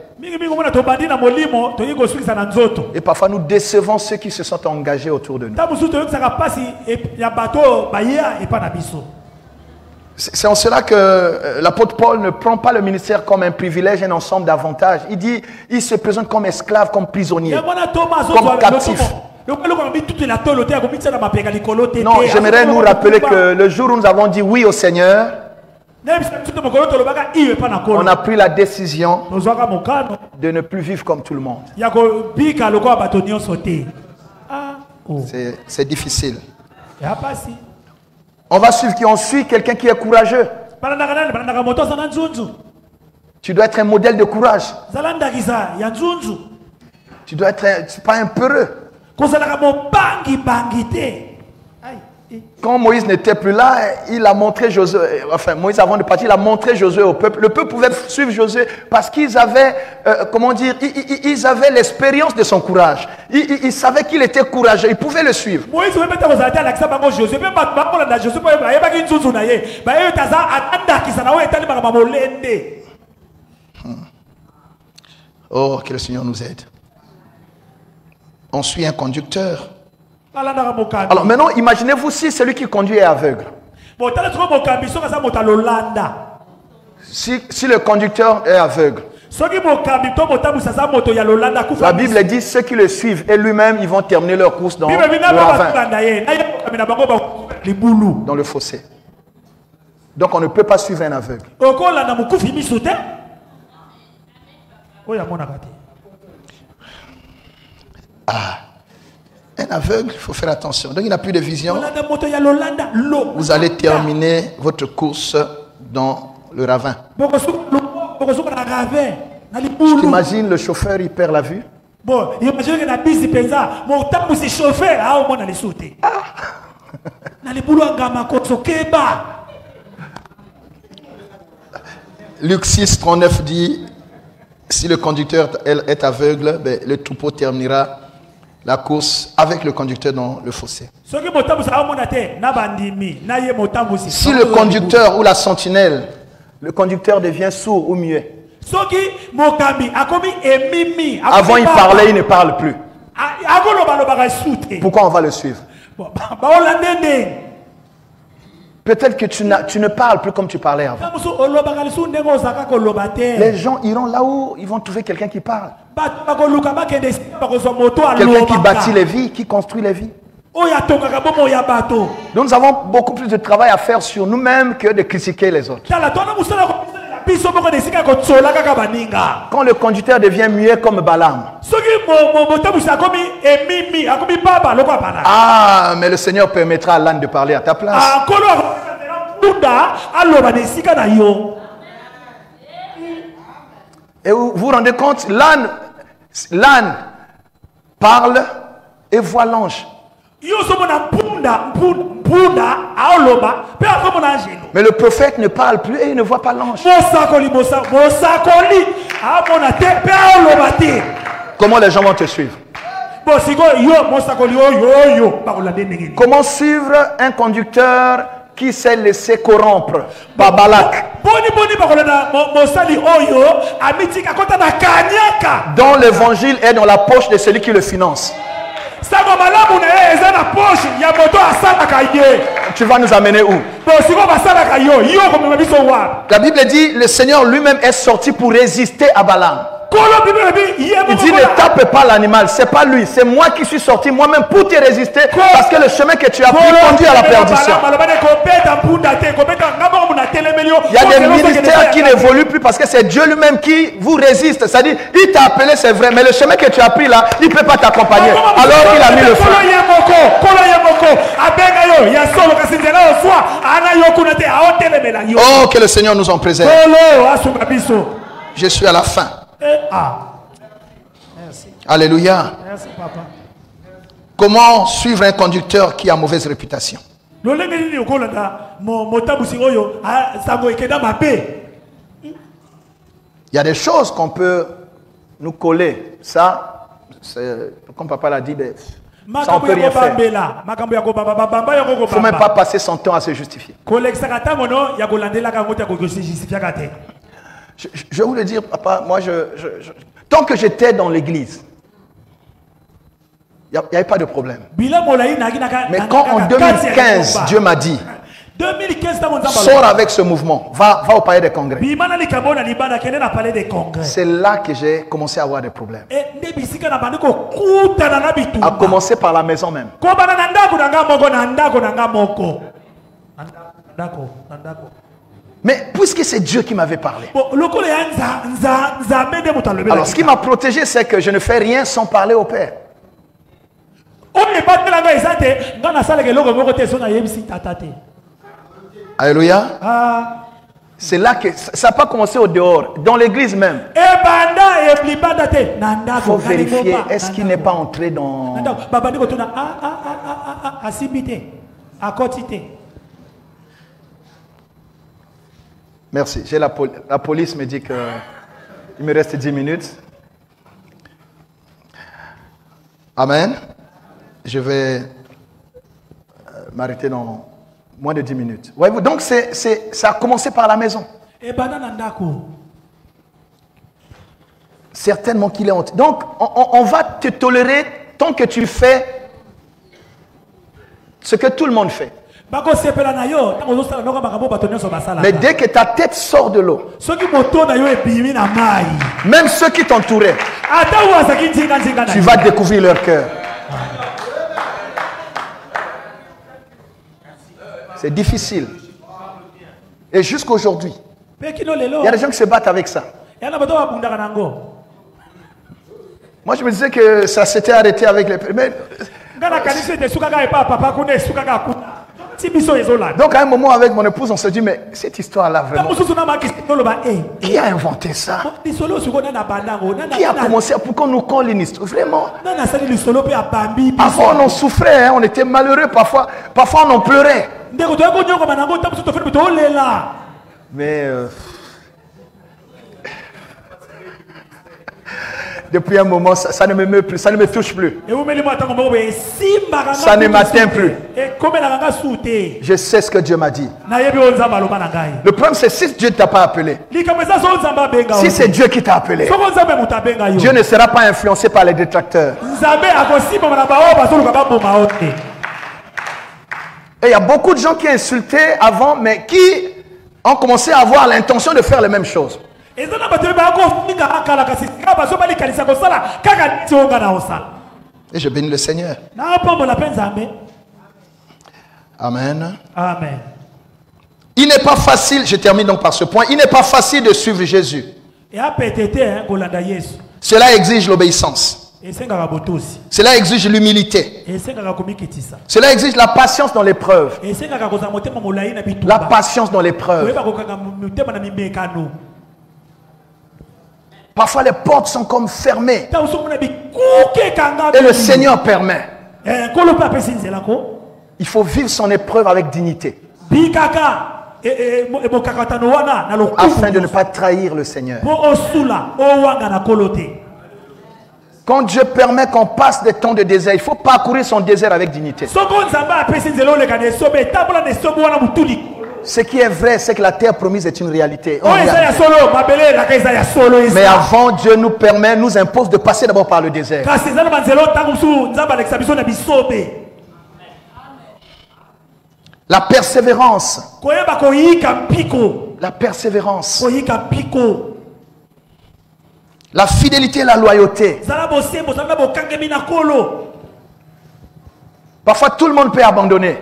Et parfois nous décevons ceux qui se sont engagés autour de nous. C'est en cela que l'apôtre Paul ne prend pas le ministère comme un privilège, un ensemble d'avantages. Il dit, il se présente comme esclave, comme prisonnier, comme captif. Non, j'aimerais nous rappeler que le jour où nous avons dit oui au Seigneur, on a pris la décision de ne plus vivre comme tout le monde. C'est difficile. On va suivre qui? On suit quelqu'un qui est courageux. Tu dois être un modèle de courage. Tu dois être pas un peureux. Quand Moïse n'était plus là, il a montré Josué, enfin Moïse avant de partir, il a montré Josué au peuple. Le peuple pouvait suivre Josué parce qu'ils avaient, comment dire, ils avaient l'expérience de son courage. Ils savaient qu'il était courageux, ils pouvaient le suivre. Oh, que le Seigneur nous aide. On suit un conducteur. Alors maintenant, imaginez-vous si celui qui conduit est aveugle. Si le conducteur est aveugle, la Bible dit ceux qui le suivent et lui-même, ils vont terminer leur course dans le ravin, dans le fossé. Donc on ne peut pas suivre un aveugle. Un aveugle, il faut faire attention. Donc il n'a plus de vision. Vous allez terminer votre course dans le ravin. Tu t'imagines, le chauffeur, il perd la vue. Luc 6, 39 dit, si le conducteur est aveugle, ben, le troupeau terminera la course avec le conducteur dans le fossé. Si le conducteur ou la sentinelle, le conducteur devient sourd ou muet. Avant il parlait, il ne parle plus. Pourquoi on va le suivre? Peut-être que tu ne parles plus comme tu parlais avant. Les gens iront là où ils vont trouver quelqu'un qui parle. Quelqu'un qui bâtit les vies, qui construit les vies. Donc nous avons beaucoup plus de travail à faire sur nous-mêmes que de critiquer les autres. Quand le conducteur devient muet comme Balaam. Ah, mais le Seigneur permettra à l'âne de parler à ta place. Et vous vous rendez compte, l'âne parle et voit l'ange. Mais le prophète ne parle plus et il ne voit pas l'ange. Comment les gens vont te suivre? Comment suivre un conducteur qui s'est laissé corrompre par Balak, dont l'évangile est dans la poche de celui qui le finance? Tu vas nous amener où? La Bible dit, le Seigneur lui-même est sorti pour résister à Balaam. Il dit, ne tape pas l'animal, c'est pas lui, c'est moi qui suis sorti moi-même pour te résister, parce que le chemin que tu as pris conduit à la perdition. Il y a des ministères qui n'évoluent plus parce que c'est Dieu lui-même qui vous résiste. C'est-à-dire, il t'a appelé, c'est vrai, mais le chemin que tu as pris là, il ne peut pas t'accompagner. Alors il a mis le feu. Oh, que le Seigneur nous en préserve. Je suis à la fin. Merci. Alléluia. Merci, papa. Comment suivre un conducteur qui a mauvaise réputation? Il y a des choses qu'on peut nous coller. Ça, comme papa l'a dit, ça on peut rien faire. Il ne faut même pas passer son temps à se justifier. Je voulais dire, papa, moi, tant que j'étais dans l'église, il n'y avait pas de problème. Mais quand en 2015, Dieu m'a dit, 2015 ntango nzambe Sors avec ce mouvement. Va au palais des congrès. bima na likambo na libanda kende na palais des congrès. C'est là que j'ai commencé à avoir des problèmes. Nde bisika na bandi kokutana na bitumba. À commencer par la maison même. Ko bana na ndako na nga moko na ndako na nga moko. Na ndako. Mais puisque c'est Dieu qui m'avait parlé. Alors ce qui m'a protégé, c'est que je ne fais rien sans parler au Père. Alléluia. C'est là que ça n'a pas commencé au dehors, dans l'église même. Il faut vérifier, est-ce qu'il n'est pas entré dans... Merci. J'ai la police me dit qu'il me reste 10 minutes. Amen. Je vais m'arrêter dans moins de 10 minutes. Voyez-vous, donc ça a commencé par la maison. Certainement qu'il est honte. Donc, on va te tolérer tant que tu fais ce que tout le monde fait. Mais dès que ta tête sort de l'eau, même ceux qui t'entouraient, tu vas découvrir leur cœur. C'est difficile. Et jusqu'aujourd'hui, il y a des gens qui se battent avec ça. Moi, je me disais que ça s'était arrêté avec les... Mais... Donc à un moment avec mon épouse, on se dit, mais cette histoire-là, vraiment, qui a inventé ça? Qui a commencé? Pourquoi on nous colle une histoire? Vraiment. Avant on en souffrait, hein, on était malheureux parfois. Parfois on en pleurait. Mais depuis un moment, ça ne me meut plus, ça ne me touche plus. Ça ne m'atteint plus. Je sais ce que Dieu m'a dit. Le problème, c'est si Dieu ne t'a pas appelé. Si c'est Dieu qui t'a appelé, Dieu ne sera pas influencé par les détracteurs. Et il y a beaucoup de gens qui insultaient avant, mais qui ont commencé à avoir l'intention de faire les mêmes choses. Et je bénis le Seigneur. Amen. Amen. Il n'est pas facile, je termine donc par ce point, il n'est pas facile de suivre Jésus. Cela exige l'obéissance. Cela exige l'humilité. Cela exige la patience dans l'épreuve. La patience dans l'épreuve. Parfois les portes sont comme fermées. Et le Seigneur permet. Il faut vivre son épreuve avec dignité. Afin de ne pas trahir le Seigneur. Quand Dieu permet qu'on passe des temps de désert, il faut parcourir son désert avec dignité. Ce qui est vrai, c'est que la terre promise est une réalité. Mais avant, Dieu nous permet, nous impose de passer d'abord par le désert. La persévérance. La persévérance. La fidélité et la loyauté. Parfois, tout le monde peut abandonner.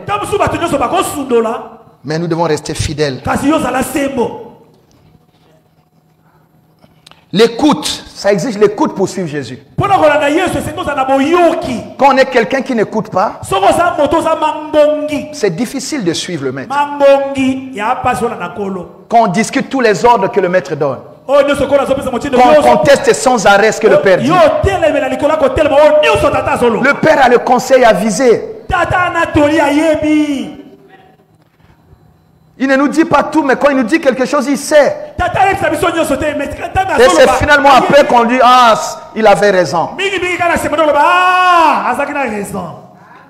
Mais nous devons rester fidèles. L'écoute, ça exige l'écoute pour suivre Jésus. Quand on est quelqu'un qui n'écoute pas, c'est difficile de suivre le maître. Quand on discute tous les ordres que le maître donne. Quand on conteste sans arrêt ce que le Père dit. Le Père a le conseil avisé. Il ne nous dit pas tout, mais quand il nous dit quelque chose, il sait. Et c'est finalement après qu'on dit, ah, il avait raison.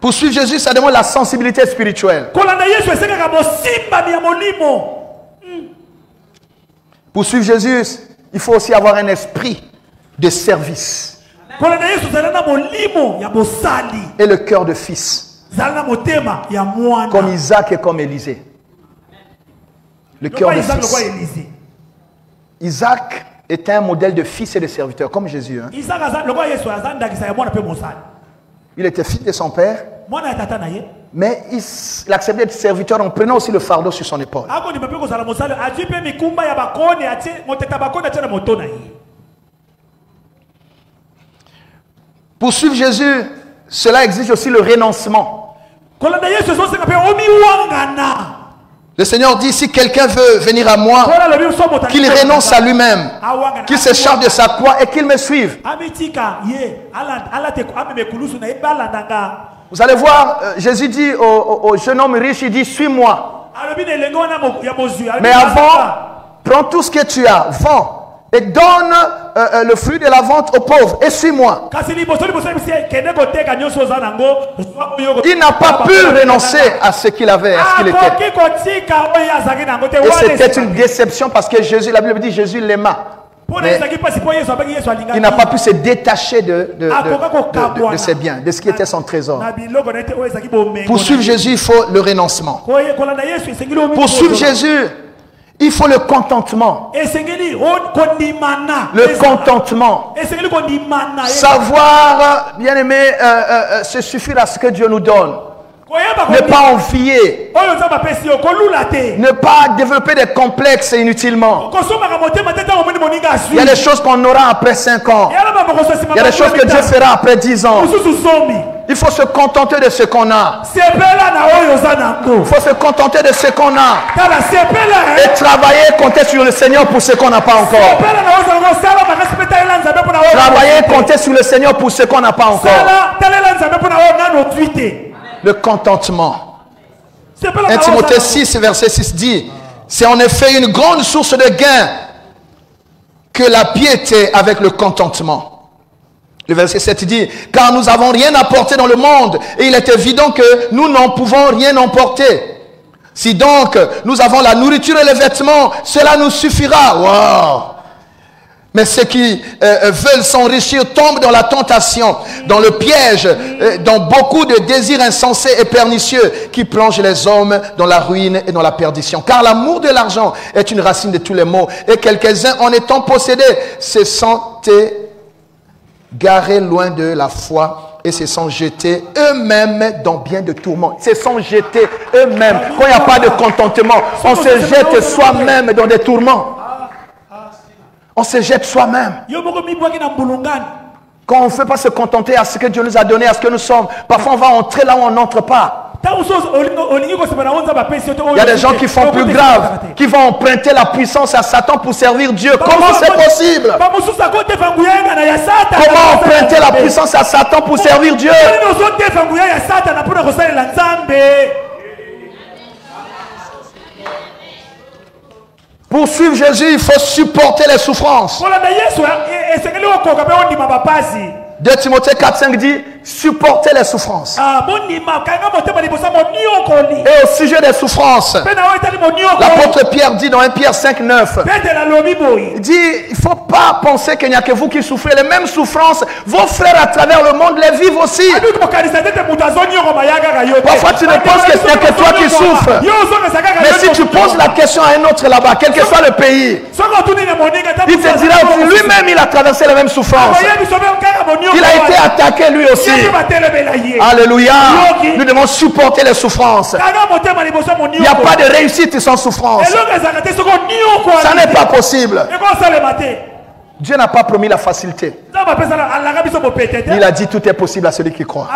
Pour suivre Jésus, ça demande la sensibilité spirituelle. Pour suivre Jésus, il faut aussi avoir un esprit de service. Et le cœur de fils. Comme Isaac et comme Élisée. le cœur de fils. Isaac était un modèle de fils et de serviteur, comme Jésus. Hein. Il était fils de son père, mais il acceptait d'être serviteur en prenant aussi le fardeau sur son épaule. Pour suivre Jésus, cela exige aussi le renoncement. Le Seigneur dit, si quelqu'un veut venir à moi, qu'il renonce à lui-même, qu'il se charge de sa croix et qu'il me suive. Vous allez voir, Jésus dit au jeune homme riche, il dit, suis-moi. Mais avant, prends tout ce que tu as, vends et donne le fruit de la vente aux pauvres et suis-moi. Il n'a pas pu renoncer à ce qu'il avait, à ce qu'il était. Et c'était une déception parce que Jésus, la Bible dit, Jésus l'aima. Mais il n'a pas pu se détacher de ses biens, de ce qui était son trésor. Pour suivre Jésus, il faut le renoncement. Pour suivre Jésus, il faut le contentement. Le contentement. Savoir, bien aimé, se suffire à ce que Dieu nous donne. Ne pas envier. Ne pas développer des complexes inutilement. Il y a des choses qu'on aura après 5 ans. Il y a des choses que Dieu fera après 10 ans. Il faut se contenter de ce qu'on a. Il faut se contenter de ce qu'on a. Et travailler, compter sur le Seigneur pour ce qu'on n'a pas encore. Travailler, compter sur le Seigneur pour ce qu'on n'a pas encore. Le contentement. 1 Timothée 6, verset 6 dit, c'est en effet une grande source de gain que la piété avec le contentement. Le verset 7 dit, car nous n'avons rien apporté dans le monde et il est évident que nous n'en pouvons rien emporter. Si donc nous avons la nourriture et les vêtements, cela nous suffira. Wow. Mais ceux qui veulent s'enrichir tombent dans la tentation, dans le piège, dans beaucoup de désirs insensés et pernicieux qui plongent les hommes dans la ruine et dans la perdition. Car l'amour de l'argent est une racine de tous les maux. Et quelques-uns, en étant possédés, se sont garés loin de la foi et se sont jetés eux-mêmes dans bien de tourments. Ils se sont jetés eux-mêmes. Quand il n'y a pas de contentement, on se jette soi-même dans des tourments. On se jette soi-même. Quand on ne fait pas se contenter à ce que Dieu nous a donné, à ce que nous sommes, parfois on va entrer là où on n'entre pas. Il y a des gens qui font plus grave, qui vont emprunter la puissance à Satan pour servir Dieu. Comment c'est possible? Comment emprunter la puissance à Satan pour servir Dieu? Pour suivre Jésus, il faut supporter les souffrances. 2 Timothée 4,5 dit, supportez les souffrances. Et au sujet des souffrances, l'apôtre Pierre dit dans 1 Pierre 5,9, il dit, il ne faut pas penser qu'il n'y a que vous qui souffrez. Les mêmes souffrances, vos frères à travers le monde les vivent aussi. Parfois tu ne penses que ce n'est que toi qui souffres. Mais si tu poses la question à un autre là-bas, quel que soit le pays, il te dira, lui-même il a traversé les mêmes souffrances. Il a été attaqué lui aussi. Alléluia. Nous devons supporter les souffrances. Il n'y a pas de réussite sans souffrance. Ça n'est pas possible. Dieu n'a pas promis la facilité. Il a dit tout est possible à celui qui croit.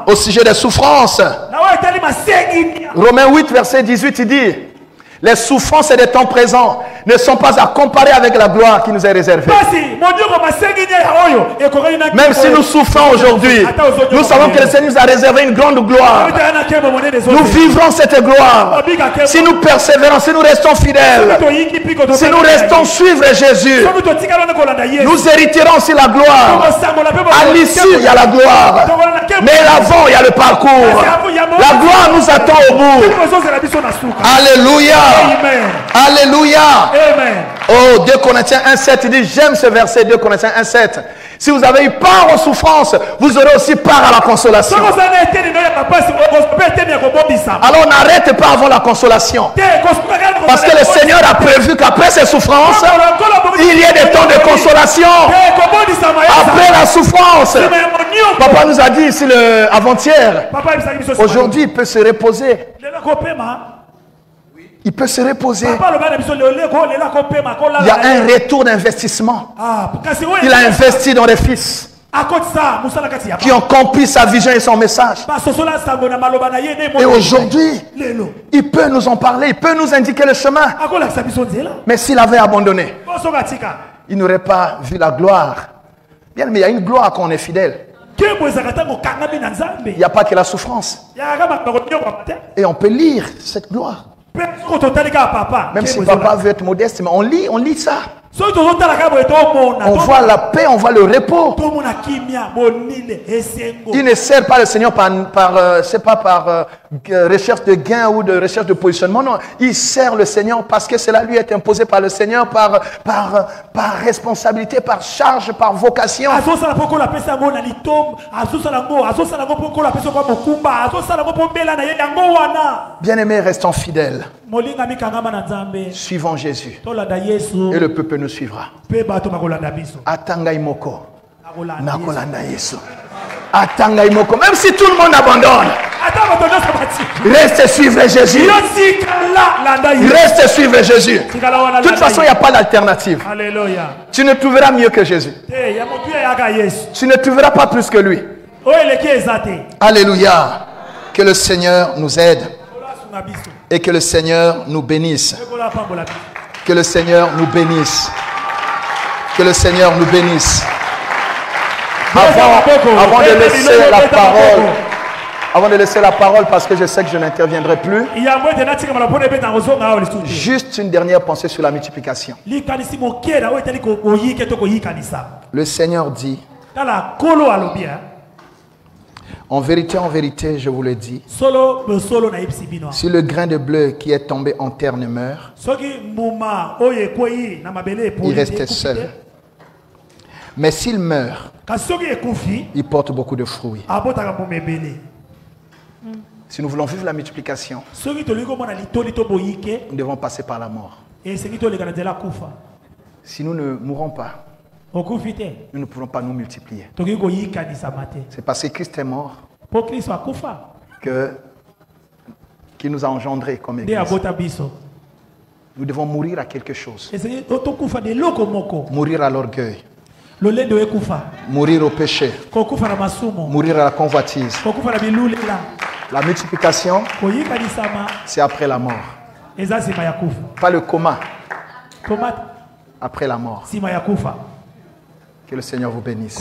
Au sujet des souffrances, Romains 8 verset 18 il dit, les souffrances des temps présents ne sont pas à comparer avec la gloire qui nous est réservée. Même si nous souffrons aujourd'hui, nous savons que le Seigneur nous a réservé une grande gloire. Nous vivrons cette gloire si nous persévérons, si nous restons fidèles, si nous restons suivre Jésus. Nous hériterons aussi la gloire. À l'issue, il y a la gloire. Mais l'avant, il y a le parcours. La gloire nous attend au bout. Alléluia. Amen. Alléluia. Amen. Oh, 2 Corinthiens 1,7, il dit, j'aime ce verset, 2 Corinthiens 1,7. Si vous avez eu part aux souffrances, vous aurez aussi part à la consolation. Alors n'arrête pas avant la consolation. Parce que le Seigneur a prévu qu'après ces souffrances, il y ait des temps de consolation. Après la souffrance. Papa nous a dit ici avant-hier. Aujourd'hui, il peut se reposer. Il peut se reposer. Il y a un retour d'investissement. Il a investi dans les fils qui ont accompli sa vision et son message. Et aujourd'hui, il peut nous en parler, il peut nous indiquer le chemin. Mais s'il avait abandonné, il n'aurait pas vu la gloire. Bien, mais il y a une gloire quand on est fidèle. Il n'y a pas que la souffrance. Et on peut lire cette gloire. Même si papa veut être modeste, mais on lit ça. On voit la paix, on voit le repos. Il ne sert pas le Seigneur c'est pas par recherche de gain ou de recherche de positionnement. Non, il sert le Seigneur parce que cela lui est imposé par le Seigneur, par responsabilité, par charge, par vocation. Bien-aimés, restons fidèles. Suivons Jésus. Et le peuple nous suivra. Atanga imoko. Nakolanda Yesu. Atanga imoko. Même si tout le monde abandonne. Reste suivre Jésus. Reste suivre Jésus. De toute façon, il n'y a pas d'alternative. Tu ne trouveras mieux que Jésus. Tu ne trouveras pas plus que lui. Alléluia. Que le Seigneur nous aide. Et que le Seigneur nous bénisse. Que le Seigneur nous bénisse. Que le Seigneur nous bénisse. Avant de laisser la parole, parce que je sais que je n'interviendrai plus, juste une dernière pensée sur la multiplication. Le Seigneur dit, en vérité, je vous le dis, si le grain de bleu qui est tombé en terre ne meurt, il reste seul. Mais s'il meurt, il porte beaucoup de fruits. Si nous voulons vivre la multiplication, nous devons passer par la mort. Si nous ne mourrons pas, nous ne pourrons pas nous multiplier. C'est parce que Christ est mort qui nous a engendrés comme Église. Nous devons mourir à quelque chose. Mourir à l'orgueil. Mourir au péché. Mourir à la convoitise. La multiplication, c'est après la mort. Pas le coma. Après la mort. Que le Seigneur vous bénisse.